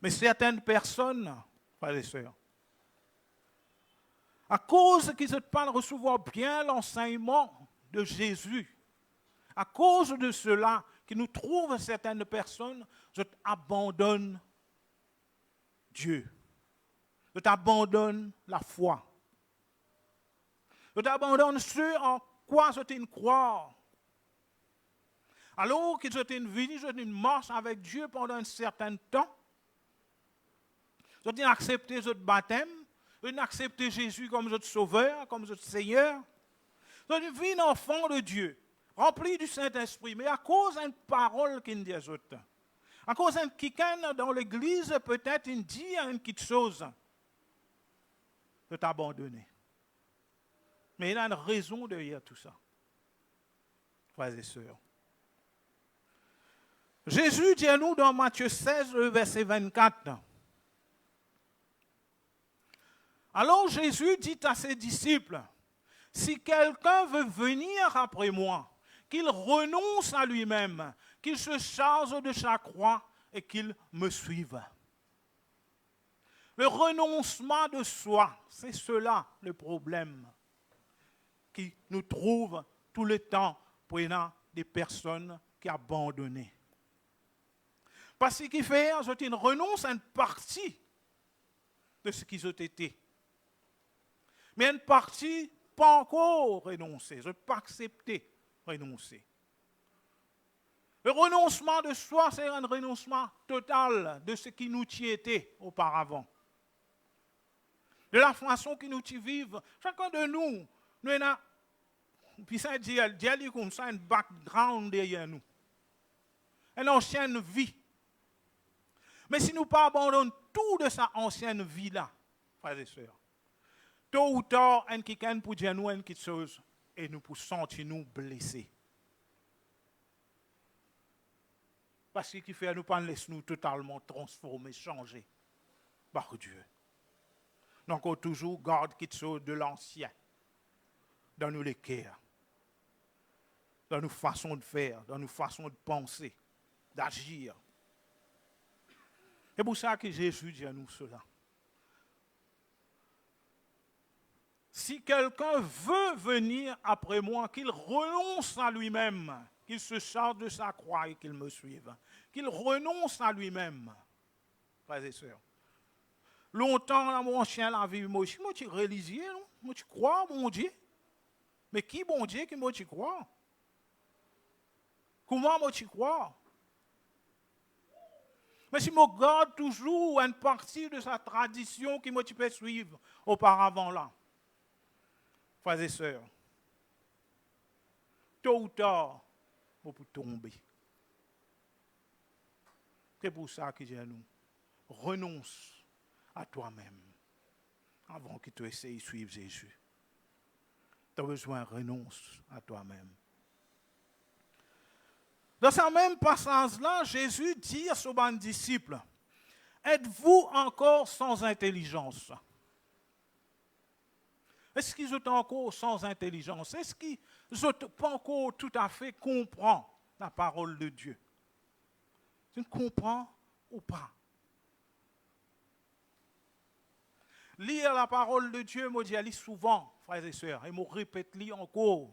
Mais certaines personnes, frères et sœurs, à cause qu'ils ne pas recevoir bien l'enseignement de Jésus, à cause de cela, que nous trouvons certaines personnes, je t'abandonne Dieu. Je t'abandonne la foi. Je t'abandonne ce en quoi je t'ai croire. Alors que je t'ai venu, je t'ai marche avec Dieu pendant un certain temps. Je t'ai accepté ce baptême. Je t'ai accepté Jésus comme notre sauveur, comme notre Seigneur. Je t'ai vu un enfant de Dieu, rempli du Saint-Esprit, mais à cause d'une parole qu'il dit aux autres. À cause d'un quelqu'un dans l'église, peut-être il dit une petite chose. Je t'ai abandonné. Mais il y a une raison derrière tout ça, frères et sœurs. Jésus dit à nous dans Matthieu 16, verset 24. Alors Jésus dit à ses disciples, si quelqu'un veut venir après moi, qu'il renonce à lui-même, qu'il se charge de sa croix et qu'il me suive. Le renoncement de soi, c'est cela le problème qui nous trouve tout le temps prenant des personnes qui abandonnent. Parce qu'il fait, c'est une renonce à une partie de ce qu'ils ont été. Mais une partie pas encore renoncée, je n'ai pas accepté renoncer. Le renoncement de soi, c'est un renoncement total de ce qui nous y était auparavant. De la façon que nous y vivons. Chacun de nous, nous avons, puis ça dit comme ça, un background derrière nous. Une ancienne vie. Mais si nous ne pas abandonnons tout de sa ancienne vie-là, frères et sœurs, tôt ou tard, quelqu'un peut dire nous quelque chose et nous pour sentir nous blessés. Parce qu'il fait nous pas laisser nous totalement transformer, changer par Dieu. Donc on toujours garde quelque chose de l'ancien dans nos cœurs, dans nos façons de faire, dans nos façons de penser, d'agir. C'est pour ça que Jésus dit à nous cela. Si quelqu'un veut venir après moi, qu'il renonce à lui-même, qu'il se charge de sa croix et qu'il me suive. Qu'il renonce à lui-même, frères et sœurs. Longtemps, dans mon chien, la vie, moi, je suis religieux, moi, tu crois, mon Dieu. Mais qui, bon Dieu, qui moi, tu crois? Comment moi, tu crois? Mais si je garde toujours une partie de sa tradition qui moi, tu peux suivre auparavant là. Frères et sœurs, tôt ou tard, on peut tomber. C'est pour ça que j'ai à nous, renonce à toi-même avant que tu essayes de suivre Jésus. Tu as besoin de renonce à toi-même. Dans ce même passage-là, Jésus dit à son disciple, êtes-vous encore sans intelligence? Est-ce qu'ils sont encore sans intelligence? Est-ce qu'ils n'ont pas encore tout à fait comprendre la parole de Dieu? Tu comprends ou pas? Lire la parole de Dieu, moi je lis souvent, frères et sœurs, et je répète lire encore.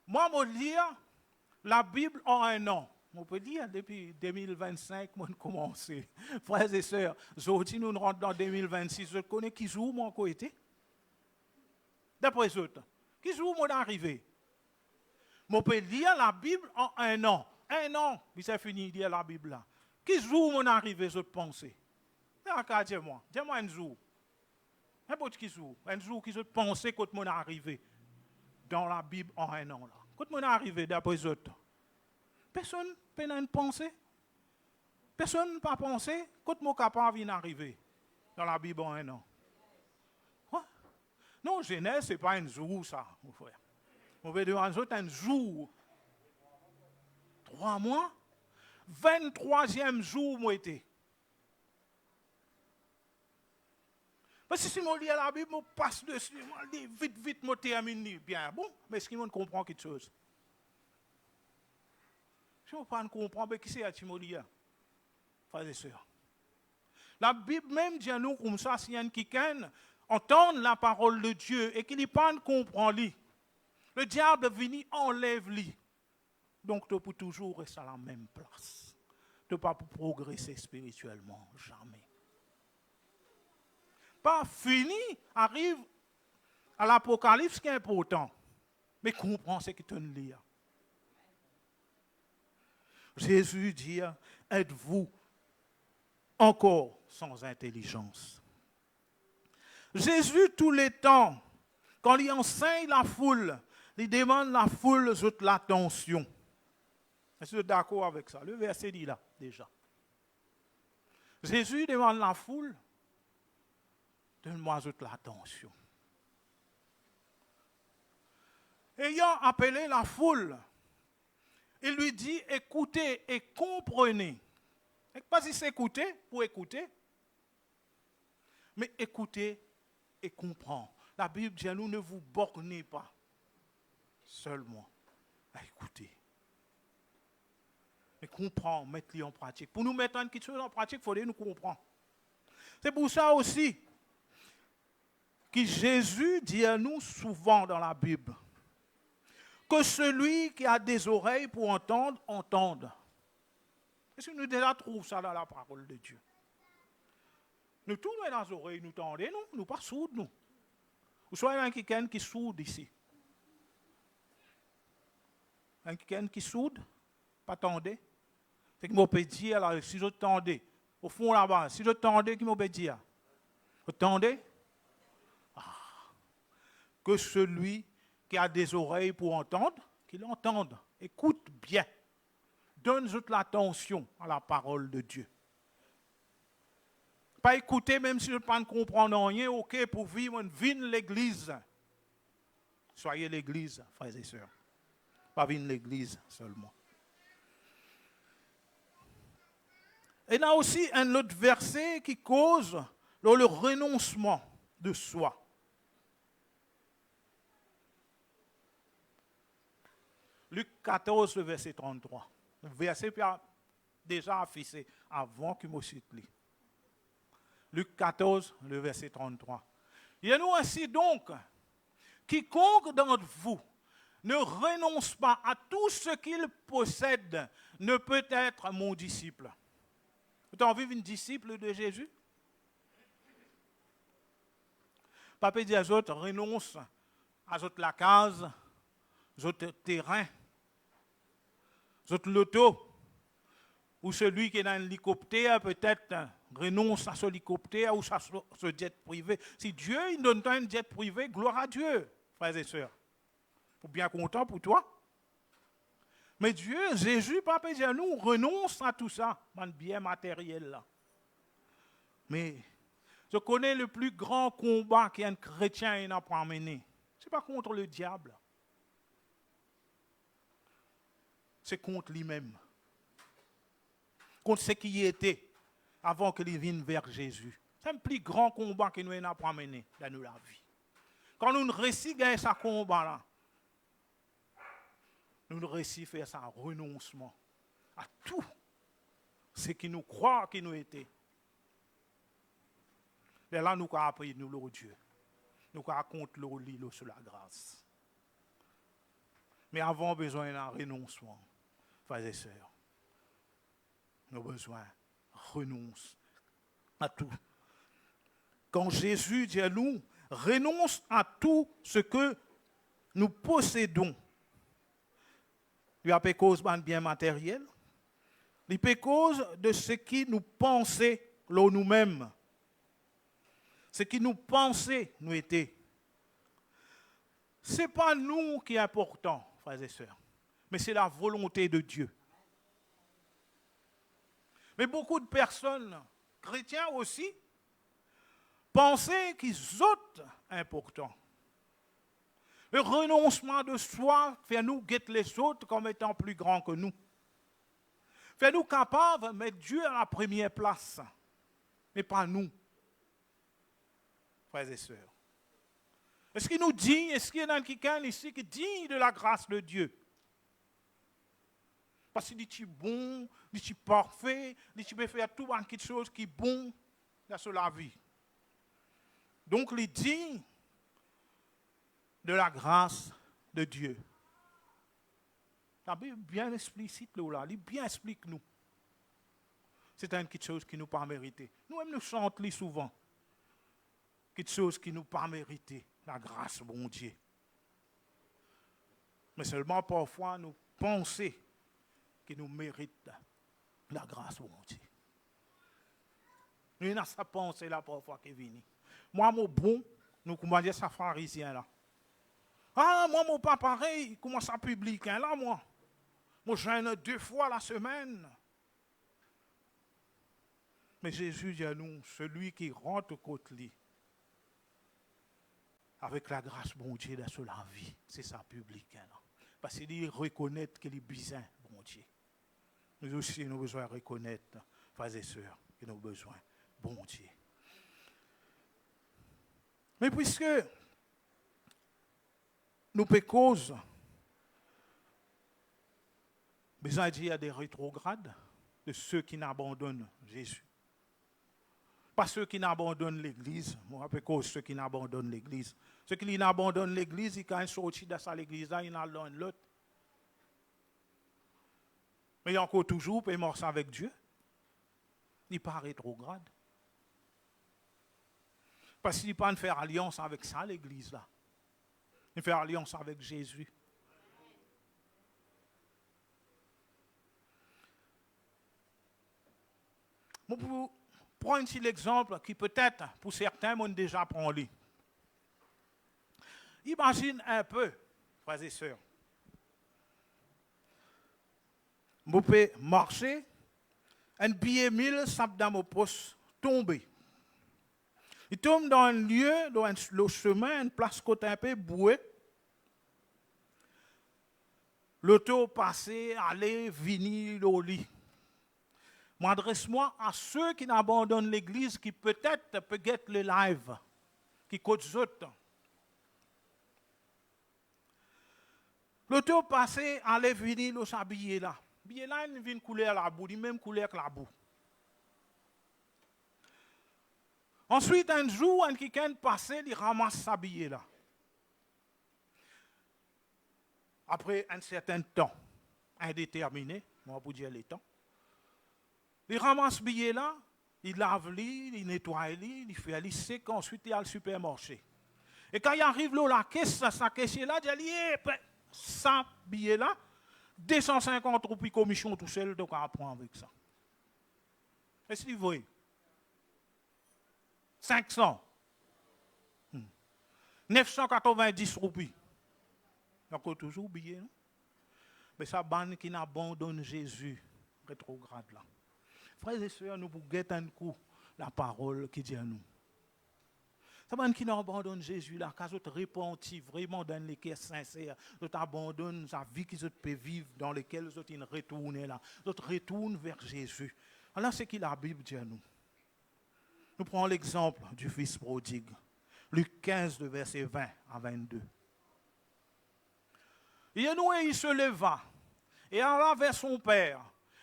Moi, je lis la Bible en un an. On peut dire depuis 2025, moi, commencé. Frères et sœurs, aujourd'hui, nous rentrons dans 2026. Je connais qui joue mon côté. D'après eux, qui joue mon arrivé. On peut lire la Bible en 1 an. 1 an, puis c'est fini de lire la Bible là. Qui joue mon arrivé, je pense. Dis-moi un jour. N'importe qui joue. Un jour qui je pense quand mon arrivé dans la Bible en 1 an là. Quand mon arrivé d'après eux. Personne n'a pensé. Personne n'a pas pensé quand mon capable vient arriver dans la Bible en 1 an. Quoi? Non, Genèse, ce n'est pas un jour, ça, mon frère. On veut dire un jour. 3 mois. 23e jour, moi, été. Parce que si je lis la Bible, je passe dessus, je dis vite, je termine bien. Bon, mais est-ce qu'on comprend quelque chose? Si on ne comprend pas, qui c'est à Timothée, frères et sœurs? La Bible même dit à nous comme ça, si quelqu'un entend la parole de Dieu et qu'il n'y pas comprend, le diable vient enlève-lui. Donc tu peux toujours rester à la même place. Tu ne peux pas progresser spirituellement, jamais. Pas fini, arrive à l'Apocalypse qui est important. Mais comprends ce que tu lis. Jésus dit, êtes-vous encore sans intelligence? Jésus, tous les temps, quand il enseigne la foule, il demande la foule de l'attention. Est-ce que vous êtes d'accord avec ça? Le verset dit là, déjà. Jésus demande la foule, donne-moi toute l'attention. Ayant appelé la foule, il lui dit, écoutez et comprenez. Et pas si c'est écouter pour écouter, mais écoutez et comprendre. La Bible dit à nous, ne vous bornez pas seulement à écouter. Mais comprendre, mettre-le en pratique. Pour nous mettre quelque chose en pratique, il faudrait nous comprendre. C'est pour ça aussi que Jésus dit à nous souvent dans la Bible que celui qui a des oreilles pour entendre, entende. Est-ce que nous déjà trouvons ça dans la parole de Dieu? Nous tournons dans les oreilles, nous tendons, nous pas sourds, nous. Ou soit il y a quelqu'un qui est sourd ici. Il y a quelqu'un qui est sourd, pas tendez. C'est qui m'a dit, alors, si je tendais, au fond là-bas, si je tendais, qui m'a dit, vous tendez? Que celui qui a des oreilles pour entendre, qu'il entende. Écoute bien. Donne toute l'attention à la parole de Dieu. Pas écouter, même si je ne peux pas comprendre rien, ok, pour vivre l'église. Soyez l'église, frères et sœurs. Pas vivre l'église seulement. Et il y a aussi un autre verset qui cause le renoncement de soi. Luc 14, le verset 33. Le verset déjà affiché avant que je cite. Luc 14, le verset 33. Il y a nous ainsi donc, quiconque d'entre vous ne renonce pas à tout ce qu'il possède ne peut être mon disciple. Vous avez envie d'une disciple de Jésus? Papa dit à eux, renonce à la case, à terrain, à l'auto, ou celui qui est dans un hélicoptère peut-être renonce à ce hélicoptère ou à ce jet privé. Si Dieu il donne un jet privé, gloire à Dieu, frères et sœurs. Pour bien content pour toi. Mais Dieu, Jésus, papa dit à nous, renonce à tout ça, dans le bien matériel là. Mais je connais le plus grand combat qu'un chrétien n'a pas mené. Ce n'est pas contre le diable. C'est contre lui-même. Contre ce qui était avant qu'il vienne vers Jésus. C'est le plus grand combat que nous n'avons pas mené dans la vie. Quand nous réussissons ce combat-là, nous réussissons à faire ça, un renoncement à tout ce qui nous croit que nous étions. Et là, nous avons appris, nous, le Dieu. Nous avons compté le lit sur la grâce. Mais avant, besoin d'un renoncement, frères et sœurs. nos besoins, renonce à tout. Quand Jésus dit à nous, renonce à tout ce que nous possédons. Il y a pas cause de bien matériel. Il y a cause de ce qui nous pensait nous-mêmes. Ce qui nous pensait nous était. Ce n'est pas nous qui est important, frères et sœurs, mais c'est la volonté de Dieu. Mais beaucoup de personnes, chrétiens aussi, pensaient qu'ils sont importants. Le renoncement de soi fait nous guetter les autres comme étant plus grands que nous. Fait nous capables de mettre Dieu à la première place, mais pas nous, frères et sœurs. Est-ce qu'il nous dit, est-ce qu'il y en a quelqu'un ici qui dit de la grâce de Dieu? Parce qu'il dit que tu es bon, dit que tu es parfait, dit que tu peux faire tout quelque chose qui est bon dans la vie. Donc, il dit de la grâce de Dieu. La Bible est bien explicite là, il bien explique nous. C'est quelque chose qui nous pas mérité. Nous-mêmes nous chantons souvent. Quelque chose qui nous pas mérité, la grâce bon Dieu. Mais seulement parfois nous pensons qu'il nous mérite la grâce bon Dieu. Nous avons sa pensée là parfois qui vient. Moi, mon bon, nous commençons à dire ça pharisien là. Ah, moi, mon pas pareil, comment ça public, hein, là, moi. Moi, jeûne 2 fois la semaine. Mais Jésus dit à nous, celui qui rentre côté lui, avec la grâce, bon Dieu, dans la vie, c'est ça public, hein, là. Parce qu'il reconnaît qu'il est bizarre, bon Dieu. Nous aussi, nous avons besoin de reconnaître, frères et sœurs, que nous avons besoin, bon Dieu. Mais puisque nous pécons, besoin de dire qu'il y a des rétrogrades de ceux qui n'abandonnent Jésus. Pas ceux qui n'abandonnent l'Église. Moi, je ceux qui n'abandonnent l'Église. Ceux qui n'abandonnent l'Église, ils quand sortent de l'Église, ils n'ont l'un l'autre. Mais il y a encore toujours, puis mort avec Dieu. Il n'est pas rétrograde. Parce qu'il n'est pas de faire alliance avec ça, l'Église là. Il fait alliance avec Jésus. Bon, pour prendre un petit exemple qui peut-être, pour certains, m'ont déjà pris. Imagine un peu, frères et sœurs. Vous pouvez marcher, un billet 1000 sape dans mon poste, tomber. Il tombe dans un lieu, dans le chemin, une place côté un peu bouée. L'auto passé, aller, venir, au lit. M'adresse-moi à ceux qui n'abandonnent l'église, qui peut-être peut get le live, qui côté autres. L'auto passé, aller, venir, le s'habiller là. Billet là, il vient couleur la boue, il même couleur que la boue. Ensuite, un jour, un quelqu'un passé, il ramasse sa billet là. Après un certain temps, indéterminé, moi pour dire les temps, il ramasse le billet là, il lave lui, il nettoie lui, il fait lui sec, ensuite il a le supermarché. Et quand il arrive là, la caisse, sa caisse là, il dit, ça billet là, 250 roupies commission tout seul, donc on apprend avec ça. Est-ce que vous voyez? 500. 990 roupies. Il y a encore toujours oublié, non? Mais ça, ban qui n'abandonne Jésus, rétrograde là. Frères et sœurs, nous pouvons guetter un coup la parole qui dit à nous. Ça ban qui n'abandonne Jésus là, quand vous repentis vraiment dans les cœurs sincères, vous abandonnez sa vie qu'ils peuvent vivre, dans lesquelles vous retournent là, vous retournent vers Jésus. Alors c'est ce que la Bible dit à nous. Nous prenons l'exemple du fils prodigue. Luc 15, de verset 20 à 22. Et il se leva et alla vers son père.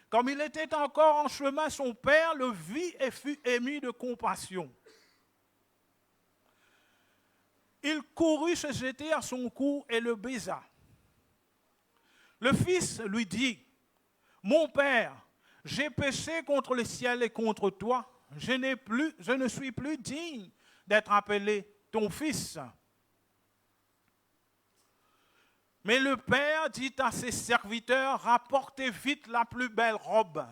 Comme il était encore en chemin, son père le vit et fut ému de compassion. Il courut se jeter à son cou et le baisa. Le fils lui dit, « Mon père, j'ai péché contre le ciel et contre toi. Je ne suis plus digne d'être appelé ton fils. Mais le père dit à ses serviteurs, rapportez vite la plus belle robe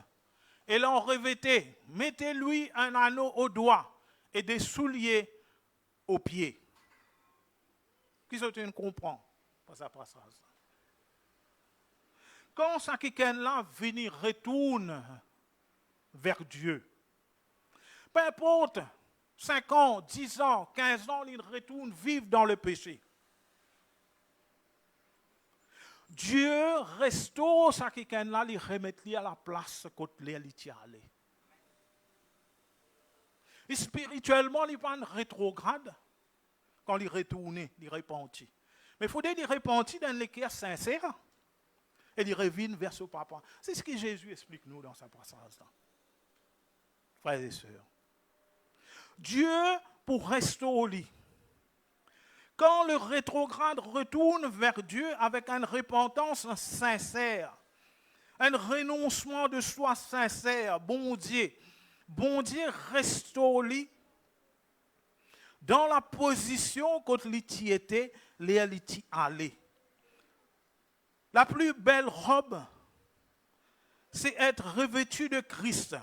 et l'en revêtez. Mettez-lui un anneau au doigt et des souliers aux pieds. Qui ce que tu comprends? Pas ça. Quand ça quelqu'un-là vient retourne vers Dieu, peu importe, 5 ans, 10 ans, 15 ans, il retourne vivre dans le péché. Dieu restaure ça quelqu'un-là, il remet à la place côté il y allé. Et spirituellement, il n'est pas rétrograde quand il retourne, il repentit. Mais il faut qu'il repentit dans les cœurs sincères et il revient vers son papa. C'est ce que Jésus explique nous dans sa passage-là. Frères et sœurs. Dieu pour restaurer. Quand le rétrograde retourne vers Dieu avec une repentance sincère, un renoncement de soi sincère, bon Dieu restaure dans la position quand il était, il allait. La plus belle robe, c'est être revêtu de Christ.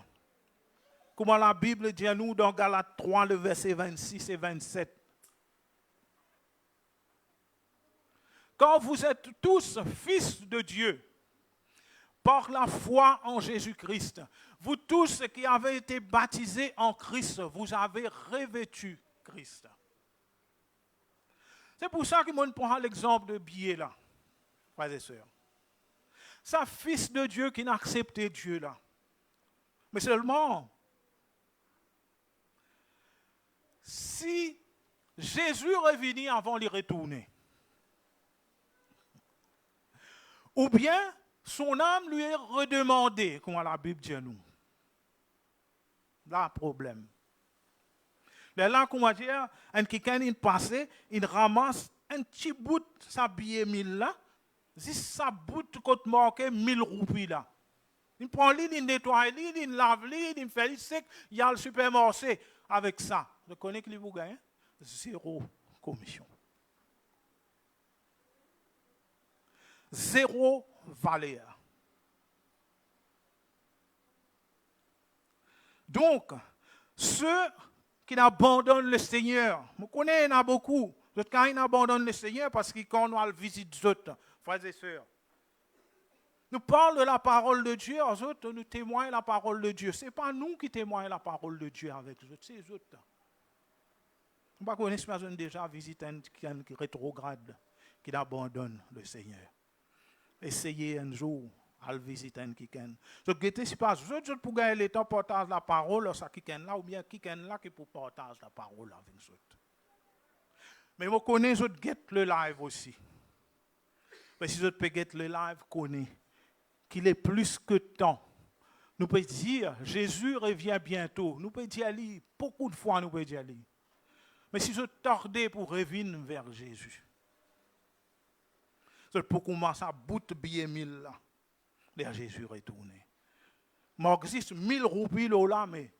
Comme la Bible dit à nous dans Galates 3, le verset 26 et 27. Quand vous êtes tous fils de Dieu, par la foi en Jésus-Christ, vous tous qui avez été baptisés en Christ, vous avez revêtu Christ. C'est pour ça que je prends l'exemple de billet là, frères et sœurs. C'est un fils de Dieu qui n'a accepté Dieu là. Mais seulement, si Jésus revenait avant de retourner, ou bien son âme lui est redemandée, comme la Bible dit à nous. Là, problème. Là, comment dire, quelqu'un est passé, il ramasse un petit bout de sa billet 1000 là, si ça bout de marqué 1000 roupies là. Il prend l'île, il nettoie l'île, il lave l'île, il fait l'île sec, il y a le supermarché avec ça. Vous connaissez que vous gagnez? 0 commission. 0 valeur. Donc, ceux qui abandonnent le Seigneur, vous connaissez, il y en a beaucoup. Quand ils abandonnent le Seigneur, parce que quand on visite les autres, frères et sœurs, nous parlons de la parole de Dieu, aux autres, nous témoignons la parole de Dieu. Ce n'est pas nous qui témoignons la parole de Dieu avec les autres, c'est les autres. Vous ne connaissez pas déjà visiter un rétrograde qui abandonne le Seigneur. Essayez un jour à le visiter un quelqu'un. Je ne sais pas, je pour gagner le temps partage la parole à quelqu'un là, ou bien quelqu'un là qui pour partager la parole avec les autres. Mais vous connaissez, je guette le live aussi. Mais si je peux guetter le live, connaissez qu'il est plus que temps. Nous pouvons dire, Jésus revient bientôt. Nous pouvons dire, beaucoup de fois, nous pouvons dire. Mais si je tardais pour revenir vers Jésus, c'est pour commencer à bout de billet 1000 là, vers Jésus retourné. Il existe 1000 roupies là, mais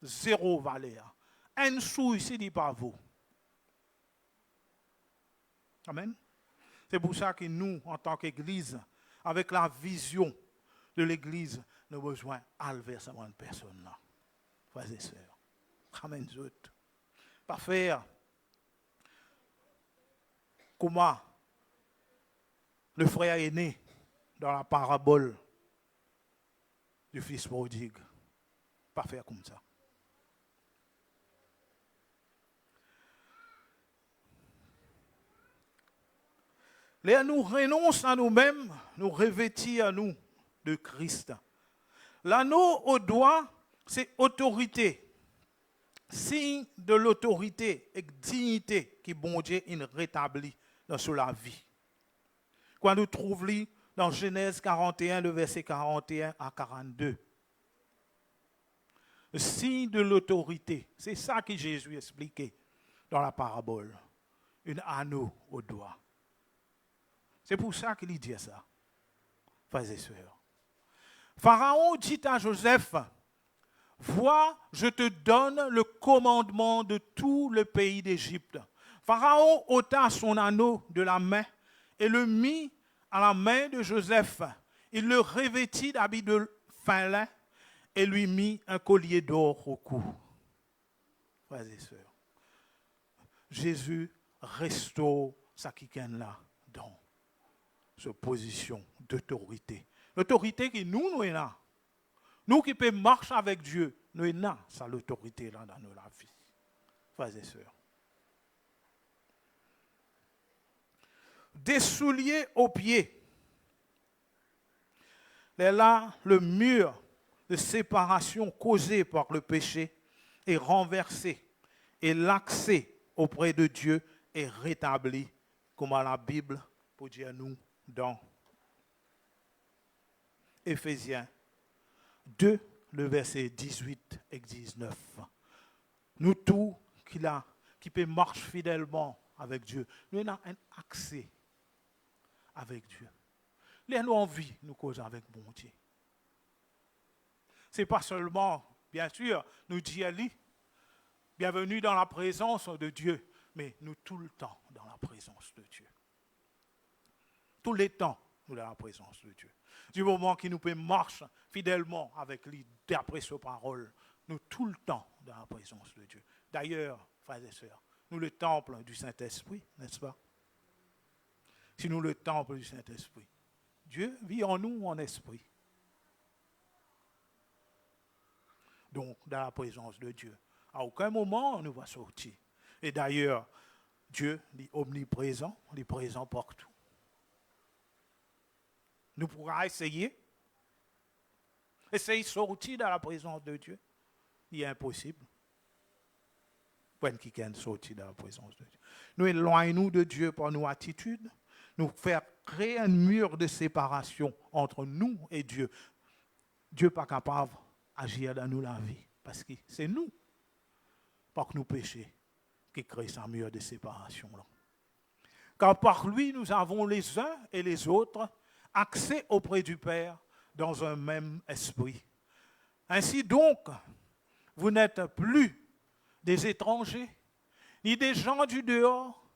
0 valeur. Un sou ici n'est pas vous. Amen. C'est pour ça que nous, en tant qu'Église, avec la vision de l'Église, nous avons besoin d'aller vers cette personne-là. Frères et sœurs. Amen. Pas faire comment le frère aîné dans la parabole du fils prodigue. Pas faire comme ça. Là, nous renonçons à nous-mêmes, nous revêtir à nous de Christ. L'anneau au doigt, c'est autorité. Signe de l'autorité et dignité que bon Dieu rétablit dans la vie. Quand nous trouvons dans Genèse 41, le verset 41 à 42. Le signe de l'autorité, c'est ça que Jésus expliquait dans la parabole. Un anneau au doigt. C'est pour ça qu'il dit ça, frères et sœurs. Pharaon dit à Joseph, « Vois, je te donne le commandement de tout le pays d'Égypte. » Pharaon ôta son anneau de la main et le mit à la main de Joseph. Il le revêtit d'habits de fin lin et lui mit un collier d'or au cou. Frères et sœurs, Jésus restaure sa là dans cette position d'autorité. L'autorité qui nous est là. Nous qui pouvons marcher avec Dieu, nous sommes là, ça l'autorité là dans notre vie. Frères et sœurs. Des souliers aux pieds. Là, le mur de séparation causé par le péché est renversé et l'accès auprès de Dieu est rétabli, comme à la Bible, pour dire nous, dans Éphésiens 2, le verset 18 et 19. Nous tous qui peut marcher fidèlement avec Dieu, nous avons un accès avec Dieu. Les nous envie nous causer avec bon Dieu. Ce n'est pas seulement, bien sûr, nous dire bienvenue dans la présence de Dieu, mais nous tout le temps dans la présence de Dieu. Tous les temps, nous dans la présence de Dieu. Du moment qu'il nous peut marcher fidèlement avec lui, d'après sa parole, nous tout le temps dans la présence de Dieu. D'ailleurs, frères et sœurs, nous le temple du Saint-Esprit, n'est-ce pas? Si nous le temple du Saint-Esprit, Dieu vit en nous en esprit. Donc, dans la présence de Dieu, à aucun moment on ne va sortir. Et d'ailleurs, Dieu est omniprésent, il est présent partout. Nous pourrons essayer de sortir dans la présence de Dieu. Il est impossible. Point qui can sortir dans la présence de Dieu. Nous éloignons de Dieu par nos attitudes, nous faire créer un mur de séparation entre nous et Dieu. Dieu n'est pas capable d'agir dans nous la vie, parce que c'est nous, par nous péchés, qui créent ce mur de séparation là. Car par lui, nous avons les uns et les autres accès auprès du Père dans un même esprit. Ainsi donc, vous n'êtes plus des étrangers, ni des gens du dehors,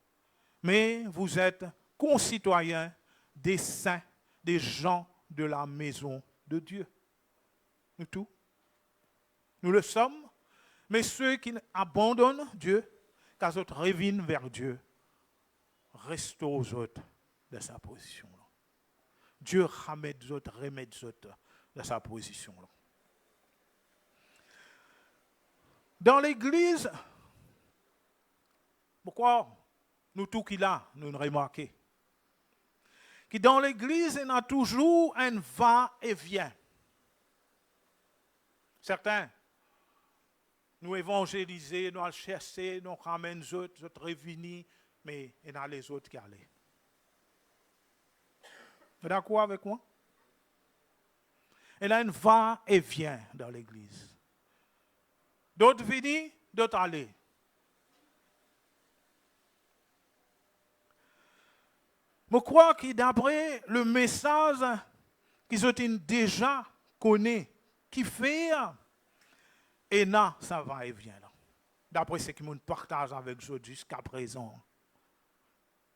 mais vous êtes concitoyens des saints, des gens de la maison de Dieu. Nous tous, nous le sommes, mais ceux qui abandonnent Dieu, car autres reviennent vers Dieu, restent aux autres de sa position. Dieu remet les autres de sa position. Dans l'Église, pourquoi nous tous qui là, nous remarquons que dans l'Église, il y a toujours un va-et-vient. Certains, nous évangélisons, nous cherchons, nous ramènent les autres revenus, mais il y a les autres qui allaient. Vous êtes d'accord avec moi? Il y a un va-et-vient dans l'Église. D'autres viennent, d'autres allaient. Je crois que d'après le message qu'ils ont déjà connu, qui fait, et là, ça va et vient. D'après ce qu'ils m'ont partagé avec eux jusqu'à présent.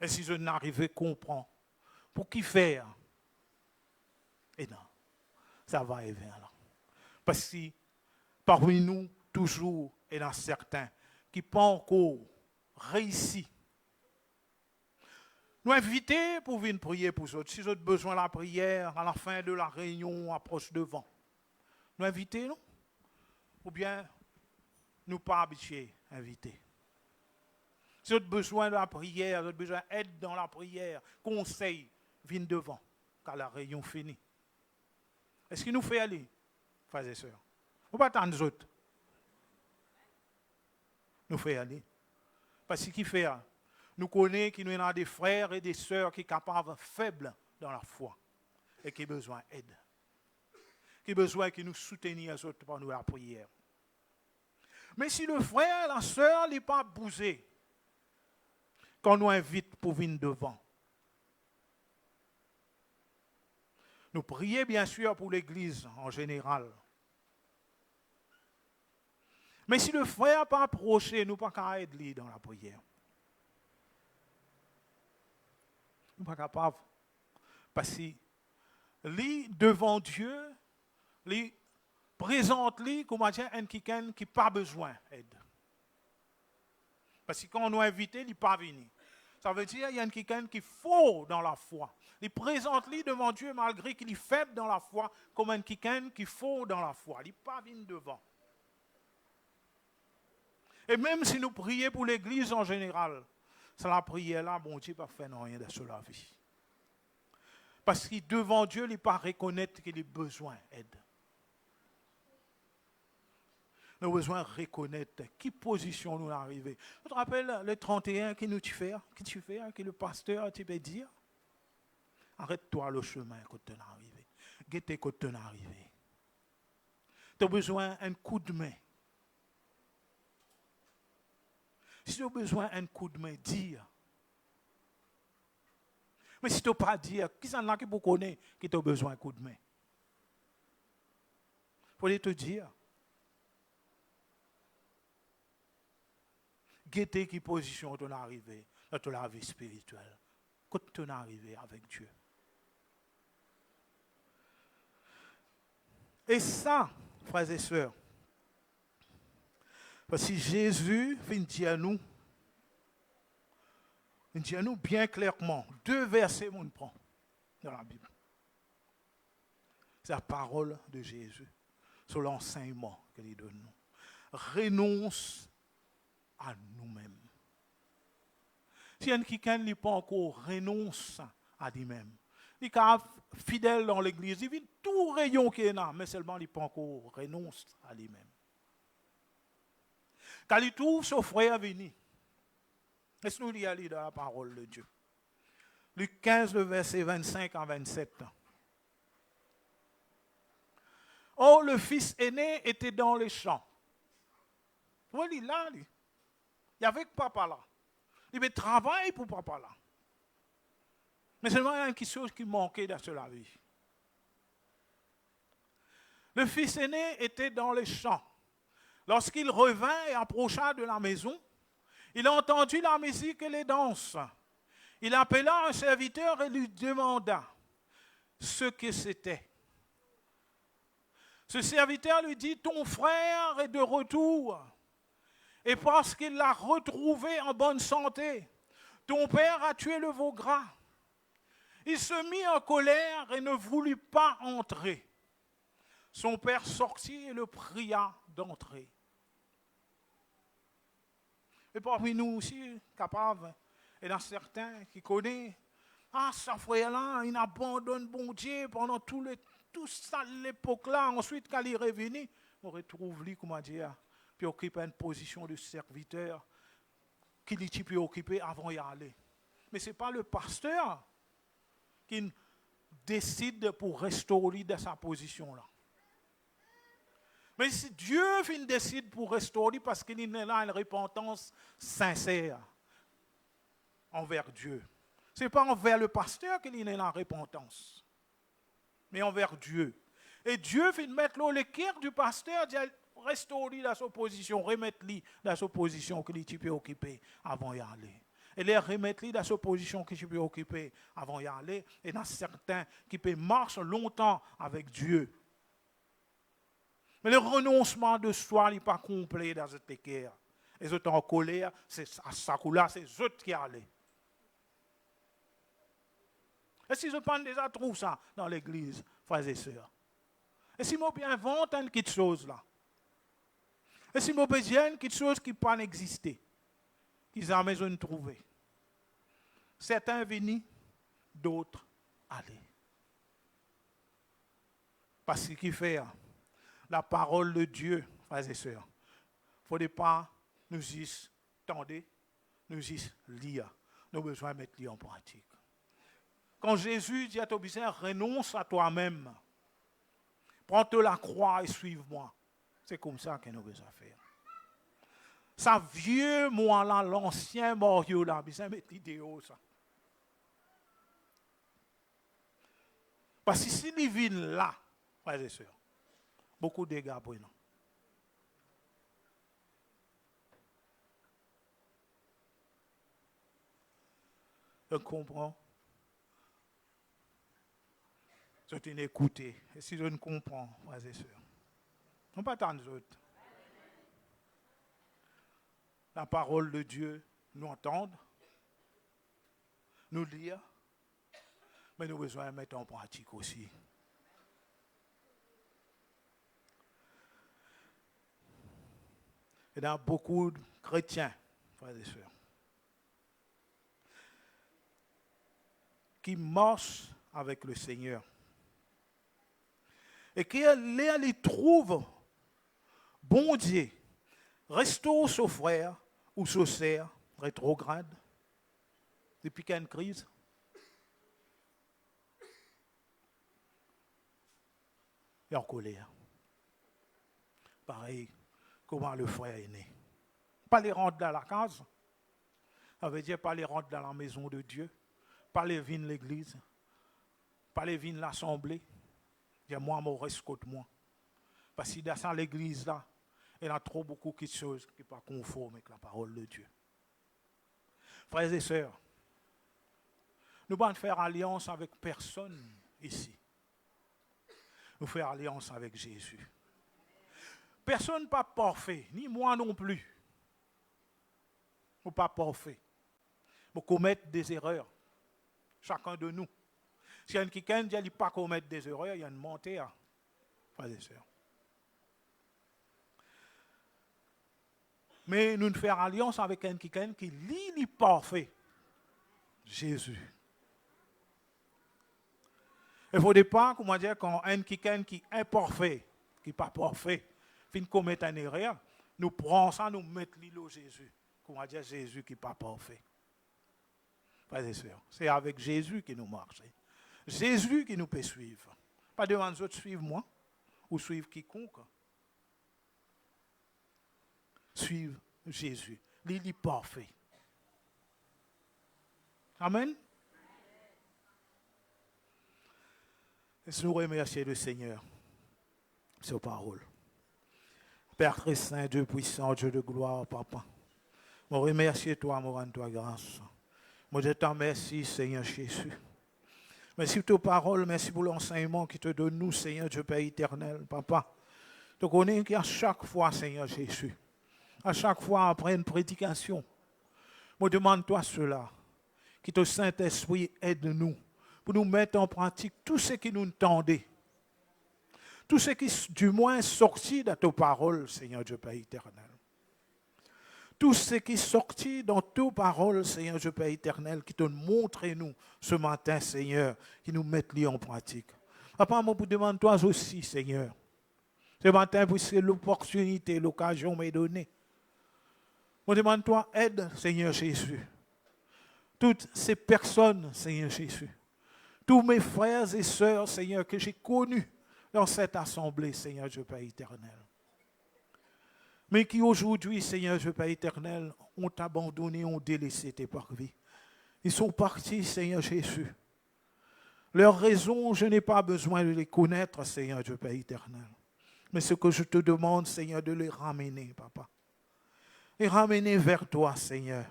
Et si je n'arrivais à comprendre, pour qui faire? Et non, ça va et vient. Parce que parmi nous, toujours, il y en a certains qui n'ont pas encore réussi. Nous invitons pour venir prier pour eux. Si vous avez besoin de la prière, à la fin de la réunion, approche devant. Nous invitons, non? Ou bien, nous pas habitués à inviter. Si vous avez besoin de la prière, vous avez besoin d'aide dans la prière, conseil, viens devant, car la réunion finit. Est-ce qu'il nous fait aller, frères et sœurs? On ne va pas attendre les autres. Nous fait aller. Parce qu'il fait, nous connaissons qu'il y a des frères et des sœurs qui sont capables, faibles dans la foi, et qui ont besoin d'aide. Qui ont besoin que nous soutenions les autres pendant la prière. Mais si le frère et la sœur n'est pas bousé, quand nous invite pour venir devant, Nous prions bien sûr pour l'Église en général. Mais si le frère n'a pas approché, nous ne pouvons pas aider dans la prière. Nous ne sommes pas capables. Parce que lui, devant Dieu, lui présente-lui comme quelqu'un qui n'a pas besoin d'aide. Parce que quand on nous invite, il n'est pas venu. Ça veut dire qu'il y a quelqu'un qui est fort dans la foi. Il présente-lui devant Dieu malgré qu'il est faible dans la foi, comme quelqu'un qui est fort dans la foi. Il n'est pas venu devant. Et même si nous prions pour l'Église en général, c'est la prière-là, bon Dieu n'a pas fait rien de cela vie. Parce que devant Dieu, il n'est pas reconnaître qu'il a besoin d'aide. Nous avons besoin de reconnaître qui position nous arrivons. Tu te rappelles le 31 qui nous fait, que le pasteur tu peux dire, arrête-toi le chemin quand tu es arrivé. Guette quand tu es arrivé. Tu as besoin d'un coup de main. Si tu as besoin d'un coup de main, dire. Mais si tu n'as pas dire, qui s'en a qui vous connaît qui tu as besoin d'un coup de main? Il faut te dire. Guettez qui position tu es arrivé dans la vie spirituelle. Quand tu es arrivé avec Dieu. Et ça, frères et sœurs, parce que Jésus dit à nous bien clairement, 2 versets on prend dans la Bible. C'est la parole de Jésus sur l'enseignement qu'il donne nous. Renonce à nous-mêmes. Si quelqu'un n'est pas encore renonce à lui-même, il est fidèle dans l'église, il vit tout rayon qu'il y a, mais seulement il n'est pas encore renonce à lui-même. Quand il trouve son frère venu, laisse-nous lire dans la parole de Dieu. Luc 15, le verset 25 à 27. Oh, le fils aîné était dans les champs. Oui, il est là, il est avec papa là. Il travaille pour papa là. Mais seulement il y a quelque chose qui manquait dans la vie. Le fils aîné était dans les champs. Lorsqu'il revint et approcha de la maison, il a entendu la musique et les danses. Il appela un serviteur et lui demanda ce que c'était. Ce serviteur lui dit, ton frère est de retour. Et parce qu'il l'a retrouvé en bonne santé, ton père a tué le veau gras. Il se mit en colère et ne voulut pas entrer. Son père sortit et le pria d'entrer. Et parmi nous aussi, capables, et dans certains qui connaissent, ce frère-là, il abandonne bon Dieu pendant tout ça, l'époque-là. Ensuite, quand il est revenu, on retrouve lui, comment dire, puis occupe une position de serviteur qu'il est occupé avant d'y aller. Mais ce n'est pas le pasteur qui décide pour restaurer dans sa position-là. Mais si Dieu décide pour restaurer parce qu'il y a là une repentance sincère envers Dieu. Ce n'est pas envers le pasteur qu'il y a la repentance, mais envers Dieu. Et Dieu vient mettre le cœur du pasteur, dit restaurer dans sa position, remettre-lui dans sa position qu'il peut occuper avant d'y aller. Et les remettre dans sa position qu'il peut occuper avant d'y aller. Et dans certains qui peuvent marcher longtemps avec Dieu. Mais le renoncement de soi n'est pas complet dans cette équerre. Les autres en colère, c'est à ça coup-là, c'est eux qui allaient. Et si je prends déjà trouve ça dans l'église, frères et sœurs. Et si je invente une petite chose là. Et si je besoin une petite chose qui ne peut pas exister, qu'ils ont besoin de trouver. Certains venus, d'autres aller. Parce qu'il fait la parole de Dieu, frères et sœurs. Il ne faudrait pas nous y tendre, nous y lire. Nous avons besoin de mettre en pratique. Quand Jésus dit à ton besoin, renonce à toi-même. Prends-toi la croix et suive-moi. C'est comme ça que nous avons besoin de faire. Ça vieux moi là, l'ancien moriot là, besoin de mettre l'idéal ça. Parce que si ils viennent là, frères et sœurs, beaucoup de dégâts pour nous. Je comprends. Je t'ai écouté. Et si je ne comprends, frères et sœurs, on ne pas attendre les autres. La parole de Dieu, nous entendre, nous lire, mais nous avons besoin de mettre en pratique aussi. Il y a beaucoup de chrétiens, frères et sœurs, qui marchent avec le Seigneur et qui les trouvent, bon Dieu, restaure ce frère ou ce sœur rétrograde depuis qu'il y a une crise. Et en colère. Pareil, comment le frère est né. Pas les rentrer dans la case. Ça veut dire pas les rentrer dans la maison de Dieu. Pas les venir l'église. Pas les venir l'assemblée. Dire moi, je reste contre moi. Parce que dans l'église là, il y a trop beaucoup de choses qui ne sont pas conformes avec la parole de Dieu. Frères et sœurs, nous ne pouvons pas faire alliance avec personne ici. Nous faisons alliance avec Jésus. Personne n'est pas parfait, ni moi non plus. Nous ne sommes pas parfaits. Nous commettons des erreurs. Chacun de nous. Si il y a quelqu'un qui ne dit pas commettre des erreurs, il y a une montée. Frères et sœurs. Mais nous faisons alliance avec quelqu'un qui est parfait. Jésus. Il ne faut pas, comment dire, quand quelqu'un qui est imparfait, qui n'est pas parfait, fin commettre une erreur, nous prenons ça, nous mettons l'îlot Jésus. Comment dire, Jésus qui n'est pas parfait. Frères et sœurs, c'est avec Jésus que nous marchons. Jésus qui nous peut suivre. Pas devant les autres, suivre moi ou suivre quiconque. Suivre Jésus. Il est parfait. Amen. Laisse-nous remercier le Seigneur pour ses paroles. Père très saint, Dieu puissant, Dieu de gloire, Papa. Je remercie toi, je rends toi grâce. Je te remercie, Seigneur Jésus. Merci pour tes paroles, merci pour l'enseignement qui te donne nous, Seigneur Dieu Père éternel, Papa. Tu connais qu'à chaque fois, Seigneur Jésus, à chaque fois après une prédication, je demande toi cela, que ton Saint-Esprit aide-nous pour nous mettre en pratique tout ce qui nous tendait. Tout ce qui, du moins, est sorti de tes paroles, Seigneur Dieu Père éternel. Tout ce qui est sorti dans tes paroles, Seigneur Dieu Père éternel, qui te montre nous ce matin, Seigneur, qui nous mettent en pratique. Papa, moi, vous demande toi aussi, Seigneur. Ce matin, puisque l'opportunité, l'occasion m'est donnée. Je demande toi aide, Seigneur Jésus. Toutes ces personnes, Seigneur Jésus. Tous mes frères et sœurs, Seigneur, que j'ai connus dans cette assemblée, Seigneur Dieu Père éternel. Mais qui aujourd'hui, Seigneur Dieu Père éternel, ont abandonné, ont délaissé tes parvis. Ils sont partis, Seigneur Jésus. Leurs raisons, je n'ai pas besoin de les connaître, Seigneur Dieu Père éternel. Mais ce que je te demande, Seigneur, de les ramener, Papa. Les ramener vers toi, Seigneur.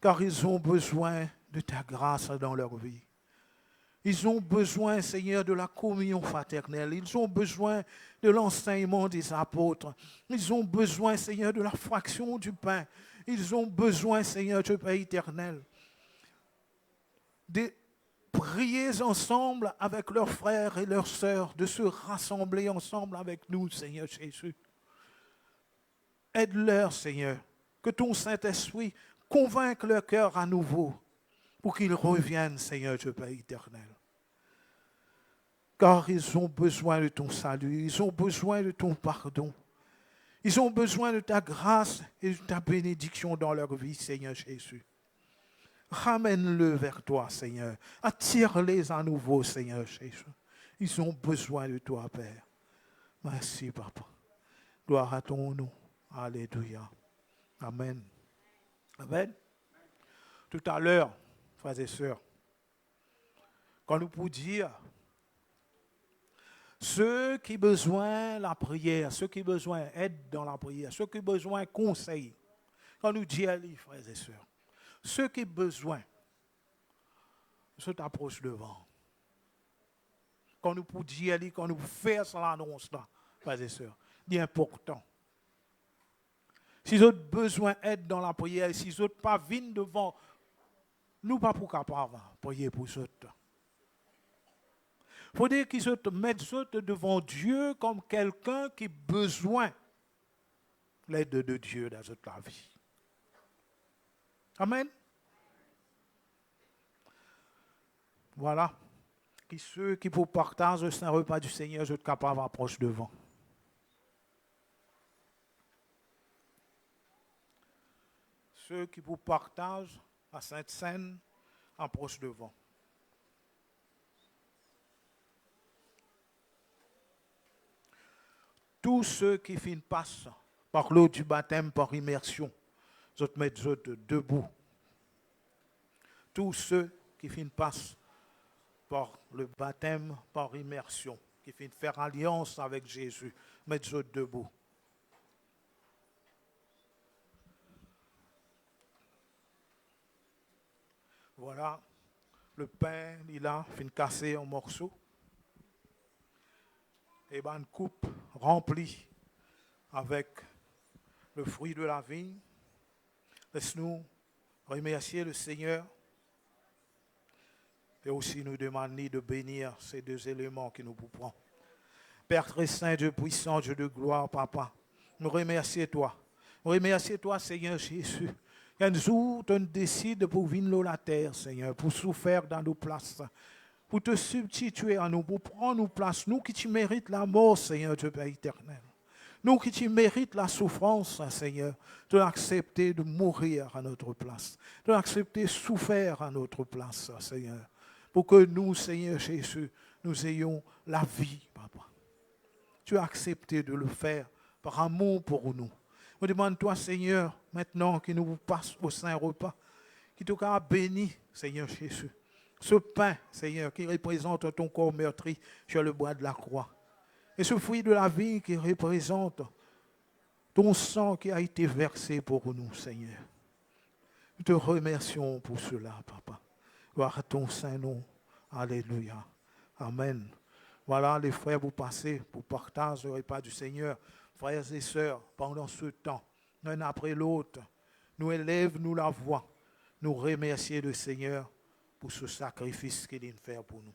Car ils ont besoin de ta grâce dans leur vie. Ils ont besoin, Seigneur, de la communion fraternelle. Ils ont besoin de l'enseignement des apôtres. Ils ont besoin, Seigneur, de la fraction du pain. Ils ont besoin, Seigneur, Dieu Père éternel, de prier ensemble avec leurs frères et leurs sœurs, de se rassembler ensemble avec nous, Seigneur Jésus. Aide-leur, Seigneur, que ton Saint-Esprit convainque leur cœur à nouveau pour qu'ils reviennent, Seigneur Dieu Père éternel. Car ils ont besoin de ton salut, ils ont besoin de ton pardon. Ils ont besoin de ta grâce et de ta bénédiction dans leur vie, Seigneur Jésus. Ramène-le vers toi, Seigneur. Attire-les à nouveau, Seigneur Jésus. Ils ont besoin de toi, Père. Merci, Papa. Gloire à ton nom. Alléluia. Amen. Amen. Tout à l'heure, frères et sœurs, Quand nous pouvons dire, ceux qui ont besoin de la prière, ceux qui ont besoin d'aide dans la prière, ceux qui ont besoin de conseils, quand nous disons, frères et sœurs, ceux qui ont besoin, se t'approchent devant. Quand nous pouvons dire, quand nous faisons l'annonce là, frères et sœurs, c'est important. Si vous avez besoin d'aide dans la prière, si vous n'avez pas venir devant, nous ne sommes pas capables de prier pour eux. Il faut dire qu'ils se mettent devant Dieu comme quelqu'un qui a besoin de l'aide de Dieu dans toute la vie. Amen. Voilà. Qui ceux qui pour partager un repas du Seigneur, je suis capable d'approcher devant. Ceux qui vous partagent la Sainte Seine, approchent devant. Tous ceux qui passent par l'eau du baptême par immersion, je te mets debout. Tous ceux qui passent par le baptême par immersion, qui faire alliance avec Jésus, mettre debout. Voilà, le pain, il a cassé en morceaux. Et une coupe remplie avec le fruit de la vigne. Laisse-nous remercier le Seigneur et aussi nous demander de bénir ces deux éléments qui nous prennent. Père très saint, Dieu puissant, Dieu de gloire, Papa, nous remercions toi. Nous remercions toi, Seigneur Jésus. Un jour, tu décides pour venir la terre, Seigneur, pour souffrir dans nos places, pour te substituer à nous, pour prendre nos places, nous qui tu mérites la mort, Seigneur Dieu Père éternel. Nous qui tu mérites la souffrance, Seigneur, de accepter de mourir à notre place, de accepter de souffrir à notre place, Seigneur, pour que nous, Seigneur Jésus, nous ayons la vie, Papa. Tu as accepté de le faire par amour pour nous. Je demande toi, Seigneur, maintenant qu'il nous passe au Saint-Repas, qu'il te béni, Seigneur Jésus. Ce pain, Seigneur, qui représente ton corps meurtri sur le bois de la croix. Et ce fruit de la vie qui représente ton sang qui a été versé pour nous, Seigneur. Nous te remercions pour cela, Papa. Gloire à ton Saint-Nom. Alléluia. Amen. Voilà, les frères, vous passez pour partager le repas du Seigneur. Frères et sœurs, pendant ce temps, l'un après l'autre, nous élèvons, nous la voix, nous remercier le Seigneur pour ce sacrifice qu'il vient faire pour nous.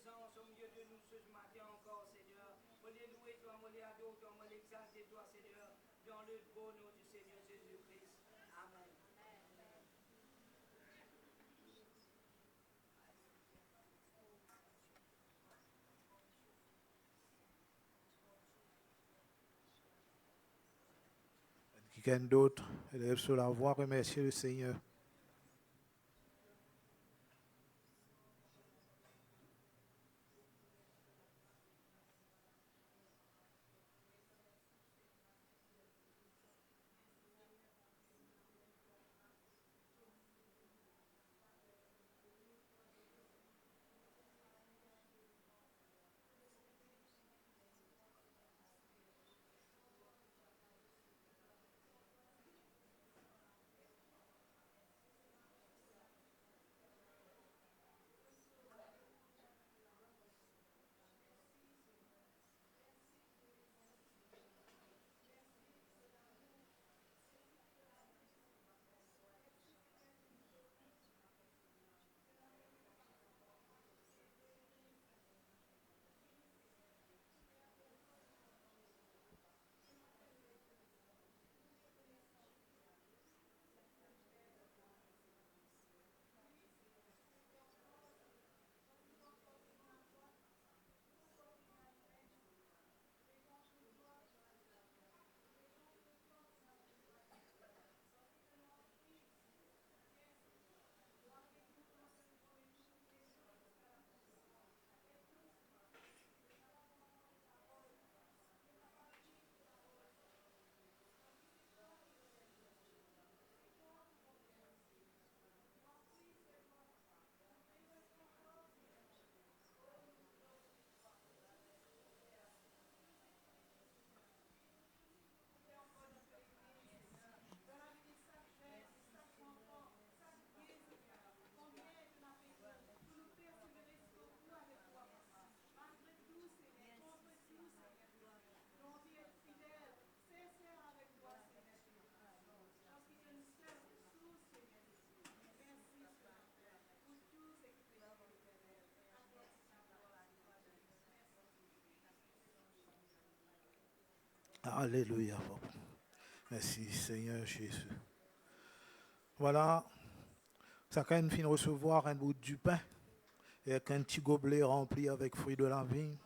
présence au milieu de nous ce matin encore, Seigneur. Moi les louer toi, moi les adorer toi, moi l'exalter toi, Seigneur, dans le beau nom du Seigneur Jésus-Christ. Amen. Quelqu'un d'autre, élève sur la voix, remercier le Seigneur. Alléluia. Merci Seigneur Jésus. Voilà, chacun finit de recevoir un bout du pain et avec un petit gobelet rempli avec fruits de la vigne.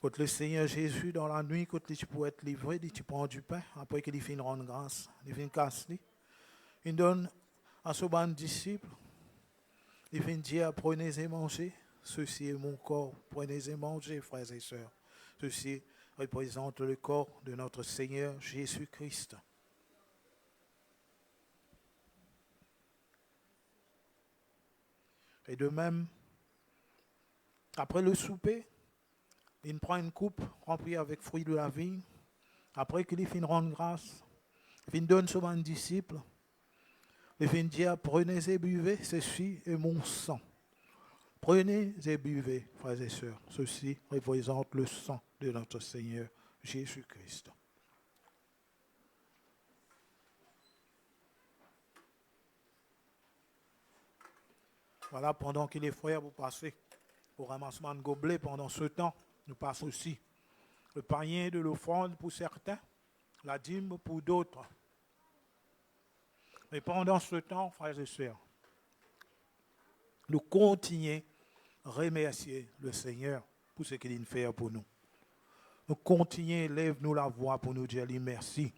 Quand le Seigneur Jésus, dans la nuit, quand tu peux être livré, tu prends du pain, après qu'il finit de rendre grâce, il finit de casser, il donne à ce bon disciple, il finit de dire, prenez et mangez, ceci est mon corps, prenez et mangez, frères et sœurs. Ceci représente le corps de notre Seigneur Jésus-Christ. Et de même, après le souper, il prend une coupe remplie avec fruits de la vigne. Après qu'il finit de rendre grâce, il donne ce à un disciple. Il finit de dire, prenez et buvez, ceci est mon sang. Prenez et buvez, frères et sœurs. Ceci représente le sang de notre Seigneur Jésus-Christ. Voilà, pendant que les frères vous passez au ramassement de gobelets, pendant ce temps, nous passons aussi le panier de l'offrande pour certains, la dîme pour d'autres. Mais pendant ce temps, frères et sœurs, nous continuons à remercier le Seigneur pour ce qu'il vient de faire pour nous. Nous continuons, lève-nous la voix pour nous dire merci.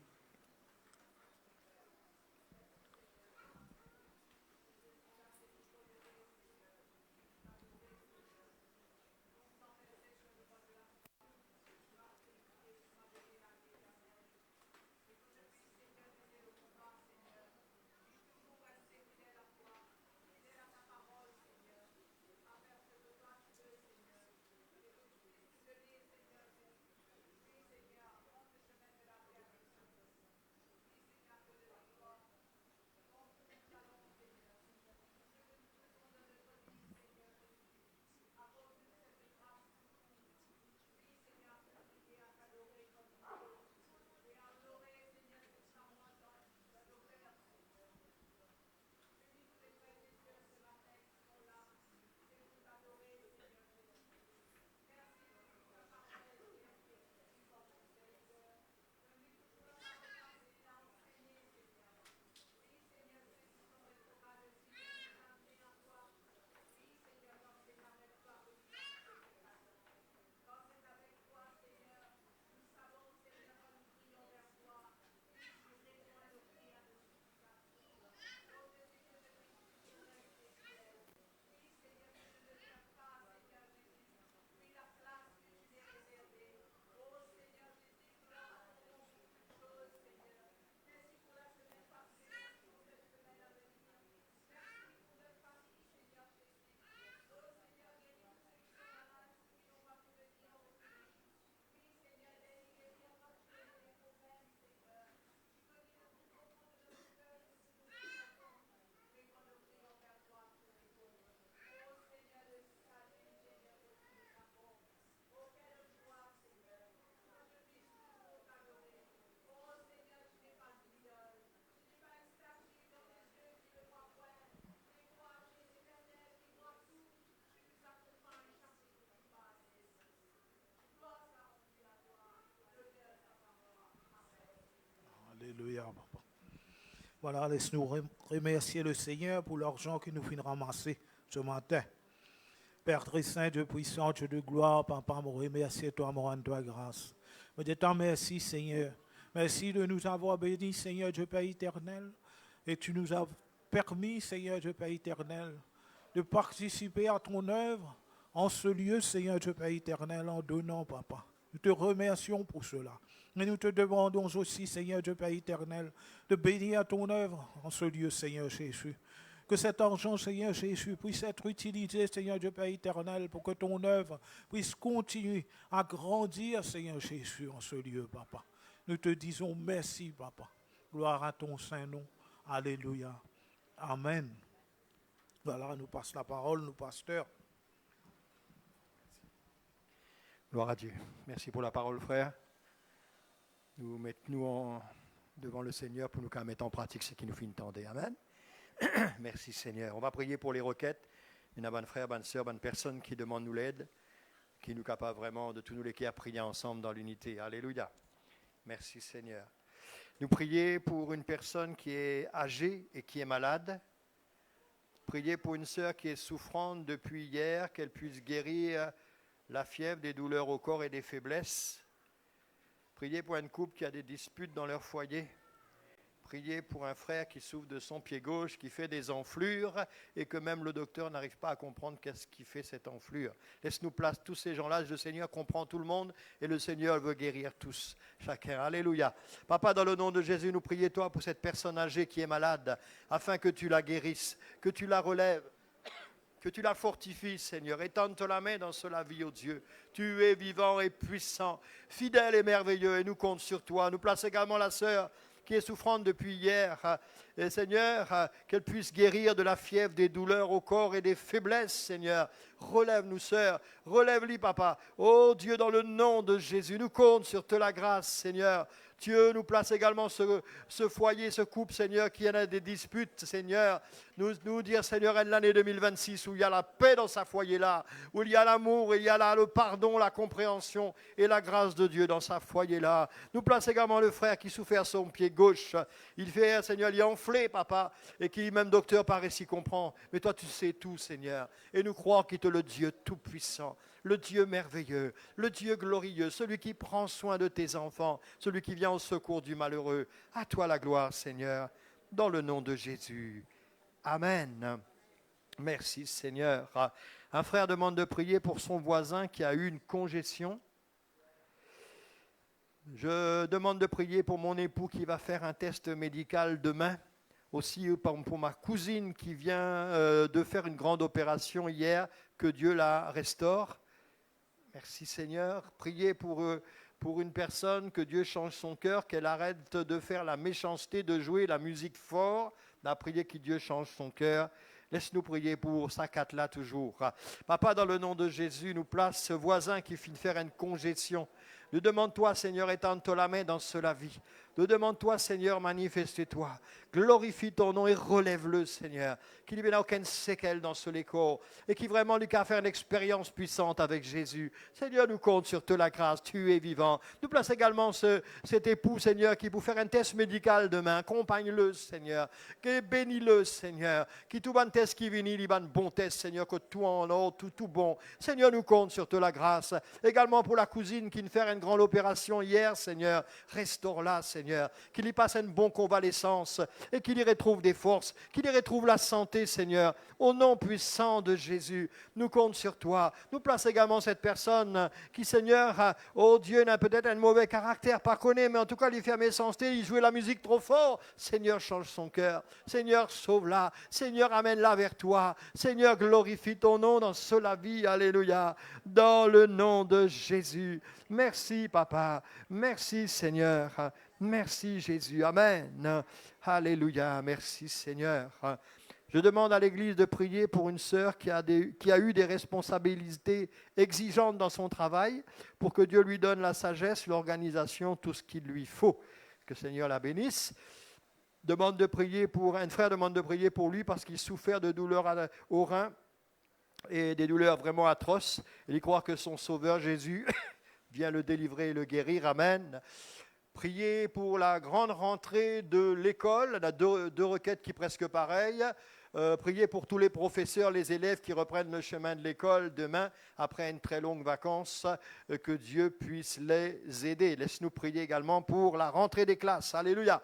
Voilà, laisse-nous remercier le Seigneur pour l'argent que nous finissons ramasser ce matin. Père très saint, Dieu puissant, Dieu de gloire, Papa, me remercier toi, me rendre toi grâce. Me dis tant merci, Seigneur. Merci de nous avoir bénis, Seigneur Dieu Père éternel. Et tu nous as permis, Seigneur Dieu Père éternel, de participer à ton œuvre en ce lieu, Seigneur Dieu Père éternel, en donnant, Papa. Nous te remercions pour cela. Mais nous te demandons aussi, Seigneur Dieu Père éternel, de bénir ton œuvre en ce lieu, Seigneur Jésus. Que cet argent, Seigneur Jésus, puisse être utilisé, Seigneur Dieu Père éternel, pour que ton œuvre puisse continuer à grandir, Seigneur Jésus, en ce lieu, Papa. Nous te disons merci, Papa. Gloire à ton saint nom. Alléluia. Amen. Voilà, nous passe la parole, nous pasteurs. Gloire à Dieu. Merci pour la parole, frère. Nous mettons devant le Seigneur pour nous mettre en pratique ce qui nous fait entendre. Amen. Merci Seigneur. On va prier pour les requêtes. Il y a bonne frère, bonne sœur, bonne personne qui demande nous l'aide, qui nous capable vraiment de tous nous lesquels à prier ensemble dans l'unité. Alléluia. Merci Seigneur. Nous prions pour une personne qui est âgée et qui est malade. Priez pour une sœur qui est souffrante depuis hier, qu'elle puisse guérir la fièvre, des douleurs au corps et des faiblesses. Priez pour un couple qui a des disputes dans leur foyer. Priez pour un frère qui souffre de son pied gauche, qui fait des enflures et que même le docteur n'arrive pas à comprendre qu'est-ce qui fait cette enflure. Laisse-nous place tous ces gens-là. Le Seigneur comprend tout le monde et le Seigneur veut guérir tous, chacun. Alléluia. Papa, dans le nom de Jésus, nous prions toi pour cette personne âgée qui est malade, afin que tu la guérisses, que tu la relèves, que tu la fortifies, Seigneur. Étends la main dans cela vie, oh Dieu. Tu es vivant et puissant, fidèle et merveilleux, et nous comptons sur toi. Nous place également la sœur qui est souffrante depuis hier. Et Seigneur, qu'elle puisse guérir de la fièvre, des douleurs au corps et des faiblesses, Seigneur. Relève-nous, sœur. Relève-les, papa. Oh Dieu, dans le nom de Jésus, nous comptons sur te la grâce, Seigneur. Dieu, nous place également ce foyer, ce couple, Seigneur, qui en a des disputes, Seigneur. Nous dire, Seigneur, en l'année 2026, où il y a la paix dans sa foyer-là, où il y a l'amour, il y a le pardon, la compréhension et la grâce de Dieu dans sa foyer-là. Nous place également le frère qui souffre à son pied gauche. Il fait, Seigneur, il est enflé, papa, et qui, même docteur, paraît s'y comprend. Mais toi, tu sais tout, Seigneur. Et nous croyons qu'il est le Dieu tout-puissant, le Dieu merveilleux, le Dieu glorieux, celui qui prend soin de tes enfants, celui qui vient au secours du malheureux. À toi la gloire, Seigneur, dans le nom de Jésus. Amen. Merci, Seigneur. Un frère demande de prier pour son voisin qui a eu une congestion. Je demande de prier pour mon époux qui va faire un test médical demain. Aussi pour ma cousine qui vient de faire une grande opération hier, que Dieu la restaure. Merci Seigneur. Priez pour une personne, que Dieu change son cœur, qu'elle arrête de faire la méchanceté, de jouer la musique fort. On a prié que Dieu change son cœur. Laisse-nous prier pour Sakat-là toujours. Papa, dans le nom de Jésus, nous place ce voisin qui finit de faire une congestion. Nous demande-toi, Seigneur, étends-toi la main dans cela vie. Nous demande-toi, Seigneur, manifeste-toi. Glorifie ton nom et relève-le, Seigneur. Qu'il n'y ait aucune séquelle dans ce corps et qui vraiment lui a fait une expérience puissante avec Jésus. Seigneur, nous compte sur te la grâce. Tu es vivant. Nous place également cet époux, Seigneur, qui pour faire un test médical demain. Accompagne-le, Seigneur. Bénis-le, Seigneur. Qui tout bon test qui vient, il va un bon test, Seigneur, que tout en ordre, tout bon. Seigneur, nous compte sur te la grâce. Également pour la cousine qui vient faire une grande opération hier, Seigneur. Restaure-la, Seigneur. Qu'il y passe une bonne convalescence et qu'il y retrouve des forces, qu'il y retrouve la santé, Seigneur. Au nom puissant de Jésus, nous comptons sur toi. Nous place également cette personne qui, Seigneur, oh Dieu, n'a peut-être un mauvais caractère, pas connu, mais en tout cas, il fait méchanceté, il jouait la musique trop fort. Seigneur, change son cœur. Seigneur, sauve-la. Seigneur, amène-la vers toi. Seigneur, glorifie ton nom dans cela vie. Alléluia. Dans le nom de Jésus. Merci, Papa. Merci, Seigneur. Merci Jésus, Amen. Alléluia, merci Seigneur. Je demande à l'Église de prier pour une sœur qui a eu des responsabilités exigeantes dans son travail, pour que Dieu lui donne la sagesse, l'organisation, tout ce qu'il lui faut. Que le Seigneur la bénisse. Un frère demande de prier pour lui parce qu'il souffert de douleurs au rein et des douleurs vraiment atroces. Il croit que son Sauveur Jésus vient le délivrer et le guérir. Amen. Priez pour la grande rentrée de l'école. On a deux requêtes qui sont presque pareilles. Priez pour tous les professeurs, les élèves qui reprennent le chemin de l'école demain, après une très longue vacance, que Dieu puisse les aider. Laisse-nous prier également pour la rentrée des classes. Alléluia.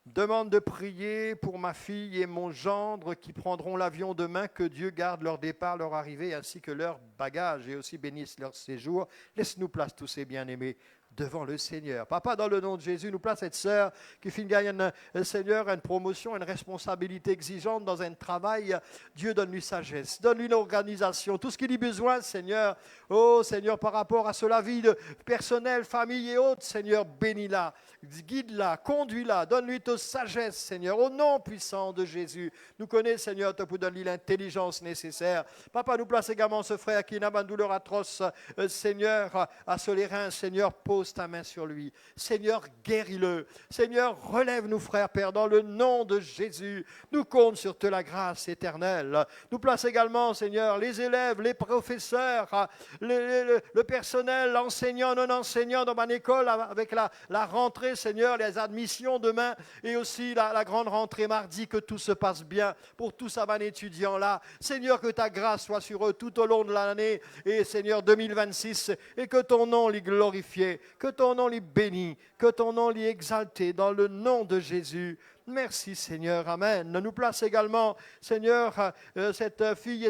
Demande de prier pour ma fille et mon gendre qui prendront l'avion demain, que Dieu garde leur départ, leur arrivée, ainsi que leur bagage, et aussi bénisse leur séjour. Laisse-nous place tous ces bien-aimés devant le Seigneur. Papa, dans le nom de Jésus, nous place cette sœur qui finit gagne, Seigneur, une promotion, une responsabilité exigeante dans un travail. Dieu, donne-lui sagesse, donne-lui une organisation, tout ce qu'il a besoin, Seigneur. Oh, Seigneur, par rapport à cela, vie de personnel, famille et autres, Seigneur, bénis-la, guide-la, conduis-la, donne-lui ta sagesse, Seigneur, au nom puissant de Jésus. Nous connaissons, Seigneur, pour donner l'intelligence nécessaire. Papa, nous place également ce frère qui n'a pas de douleur atroce, Seigneur, à ce les reins, Seigneur, pose ta main sur lui. Seigneur, guéris-le. Seigneur, relève-nous, frères, Père, dans le nom de Jésus. Nous comptons sur te la grâce éternelle. Nous place également, Seigneur, les élèves, les professeurs, le personnel, l'enseignant, non-enseignant dans mon école, avec la rentrée, Seigneur, les admissions demain, et aussi la grande rentrée mardi, que tout se passe bien pour tous ces étudiants-là. Seigneur, que ta grâce soit sur eux tout au long de l'année, et Seigneur, 2026, et que ton nom l'est glorifié, que ton nom l'est béni, que ton nom l'est exalté dans le nom de Jésus. Merci Seigneur, Amen. Nous place également, Seigneur, cette fille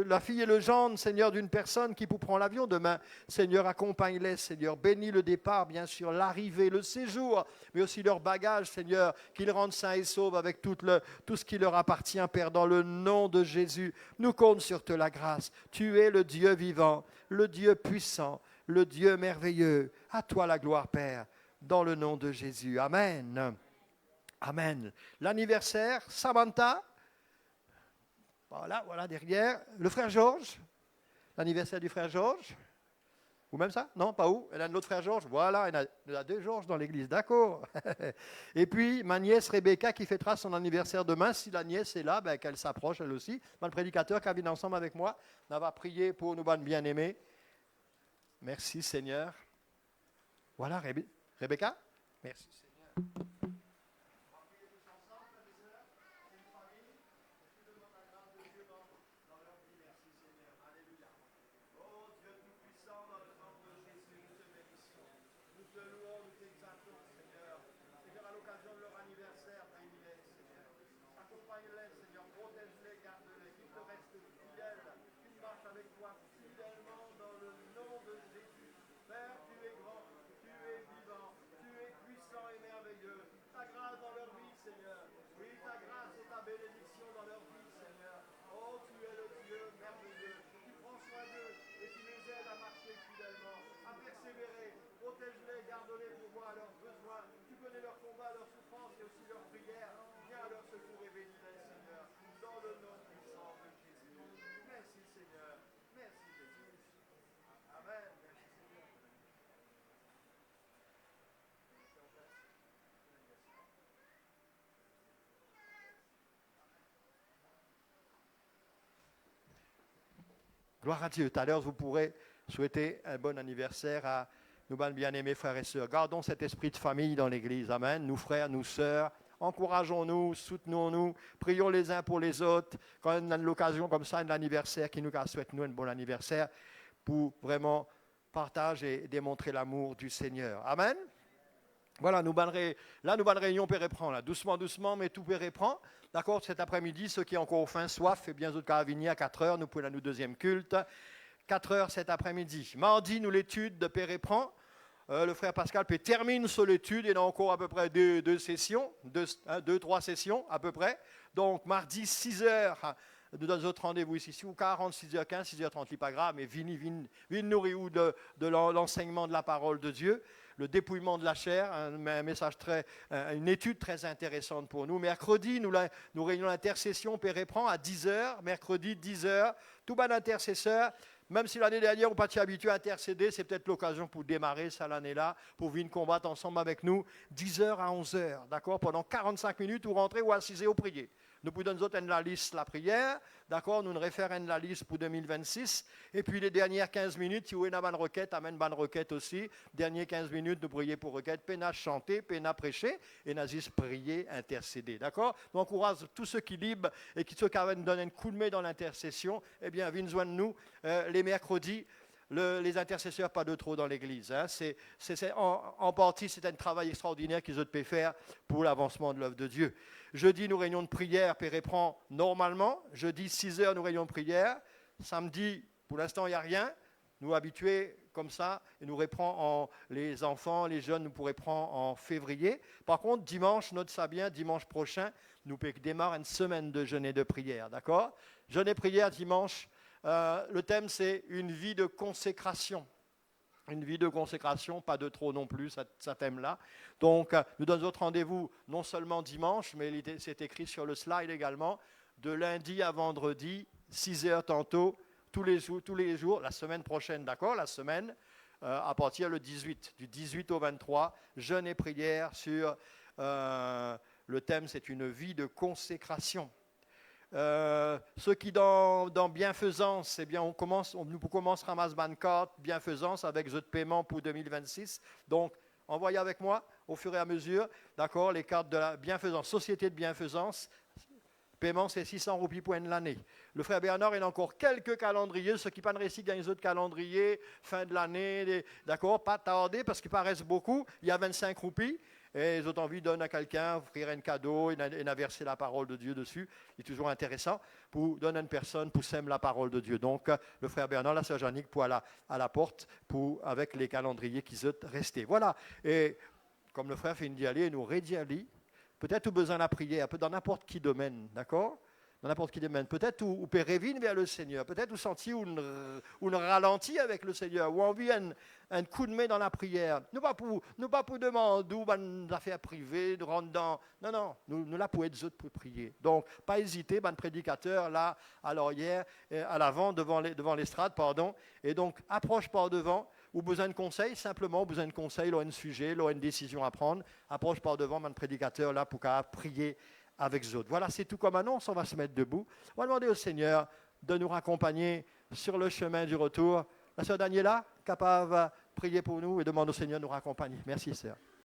la fille et le gendre, Seigneur, d'une personne qui prend l'avion demain. Seigneur, accompagne-les, Seigneur. Bénis le départ, bien sûr, l'arrivée, le séjour, mais aussi leur bagage, Seigneur, qu'ils rendent sains et saufs avec tout ce qui leur appartient, Père, dans le nom de Jésus. Nous comptons sur te la grâce. Tu es le Dieu vivant, le Dieu puissant, le Dieu merveilleux. À toi la gloire, Père, dans le nom de Jésus. Amen. Amen. L'anniversaire, Samantha. Voilà derrière. Le frère Georges. L'anniversaire du frère Georges. Ou même ça? Non, pas où? Elle a un autre frère Georges. Voilà, il y a deux Georges dans l'église. D'accord. Et puis, ma nièce Rebecca qui fêtera son anniversaire demain. Si la nièce est là, qu'elle s'approche elle aussi. Le prédicateur qui vient ensemble avec moi. On va prier pour nous bien-aimés. Merci Seigneur. Voilà, Rebecca. Merci Seigneur. Protège-les, garde-les pour voir leurs besoins. Tu connais leurs combats, leurs souffrances et aussi leurs prières. Viens à leur secours et bénis-les, Seigneur, dans le nom puissant de Jésus. Merci, Seigneur. Merci, Jésus. Amen. Merci, Seigneur. Gloire à Dieu. Tout à l'heure, vous pourrez souhaiter un bon anniversaire à nous, bien-aimés frères et sœurs. Gardons cet esprit de famille dans l'Église. Amen. Nous frères, nous sœurs, encourageons-nous, soutenons-nous, prions les uns pour les autres. Quand on a l'occasion comme ça, un anniversaire, qui nous souhaite nous un bon anniversaire pour vraiment partager et démontrer l'amour du Seigneur. Amen. Voilà, nous réunion Père et prend, là, doucement, mais tout Père et prend. D'accord, cet après-midi, ceux qui ont encore faim, soif, et bien d'autres qu'à venir à 4 heures, nous pouvons aller au deuxième culte. 4 heures cet après-midi. Mardi, nous l'étude de Père et prend. Le frère Pascal termine sur l'étude. Il y a encore à peu près deux sessions, 3 sessions à peu près. Donc, mardi, 6 heures, nous avons notre rendez-vous ici, ou 40, 6h15, 6h30, c'est pas grave, mais vine nourrir de l'enseignement de la parole de Dieu, le dépouillement de la chair, un message une étude très intéressante pour nous. Mercredi, nous réunions l'intercession Père et prend à 10h, mercredi, 10h, tout bon intercesseur. Même si l'année dernière, on n'a pas été habitué à intercéder, c'est peut-être l'occasion pour démarrer ça l'année-là, pour venir combattre ensemble avec nous, 10h à 11h, d'accord? Pendant 45 minutes, vous rentrez ou assisez au prier. Nous pouvons nous donner la liste, la prière, d'accord, nous référons la liste pour 2026. Et puis les dernières 15 minutes, si vous avez une requête, amène une requête aussi. Dernières 15 minutes, nous prions pour requête, péna chanter, péna prêcher, et nous prier, intercéder, d'accord? Nous encourageons tous ceux qui librent et qui nous donnent un coup de main dans l'intercession, eh bien, viennent joindre nous les mercredis. Les intercesseurs, pas de trop dans l'église. Hein. En partie, c'est un travail extraordinaire qu'ils ont pu faire pour l'avancement de l'œuvre de Dieu. Jeudi, nous réunions de prière, puis reprend normalement. Jeudi, 6 heures, nous réunions de prière. Samedi, pour l'instant, il n'y a rien. Nous habitués comme ça, et nous reprend les enfants, les jeunes, nous pourrons prendre en février. Par contre, dimanche, note ça bien, dimanche prochain, nous démarrons une semaine de jeûne et de prière. D'accord? Jeûne et prière dimanche. Le thème, c'est une vie de consécration. Une vie de consécration, pas de trop non plus, ça thème-là. Donc, nous donnons notre rendez-vous non seulement dimanche, mais c'est écrit sur le slide également, de lundi à vendredi, 6 heures tantôt, tous les jours, la semaine prochaine, d'accord? La semaine, à partir du 18 au 23, jeûne et prière sur le thème, c'est une vie de consécration. Ceux qui dans bienfaisance, eh bien, nous commençons à ramasser une carte bienfaisance avec jeu de paiement pour 2026. Donc, envoyez avec moi au fur et à mesure, d'accord, les cartes de la bienfaisance, société de bienfaisance. Paiement, c'est 600 roupies pour l'année. Le frère Bernard, il a encore quelques calendriers. Ceux qui n'ont pas réussi à gagner les autres calendriers, fin de l'année, d'accord, pas tarder parce qu'il paraissent beaucoup. Il y a 25 roupies. Et ils ont envie de donner à quelqu'un, offrir un cadeau, et verser la parole de Dieu dessus. C'est toujours intéressant pour donner à une personne, pour s'aimer la parole de Dieu. Donc, le frère Bernard, la sœur Jannick, pour aller à la porte, avec les calendriers qui sont restés. Voilà. Et comme le frère fait une dialie, nous rédialie. Peut-être vous besoin de la prière, dans n'importe quel domaine, d'accord? Dans n'importe quel domaine. Peut-être vous pouvez revenir vers le Seigneur. Peut-être vous sentiez une ralenti avec le Seigneur. Ou envie un coup de main dans la prière. Nous pas pour demander des affaires privées, de rentrer dans. Non. Nous là pour être autres pour prier. Donc, pas hésiter, prédicateur là, à l'arrière, à l'avant, devant l'estrade, pardon. Et donc, approche par devant. Ou besoin de conseils, simplement besoin de conseils, là, un sujet, là, une décision à prendre. Approche par devant, prédicateur là, pour prier avec les autres. Voilà, c'est tout comme annonce, on va se mettre debout. On va demander au Seigneur de nous raccompagner sur le chemin du retour. La sœur Daniela, capable de prier pour nous et demander au Seigneur de nous raccompagner. Merci, sœur.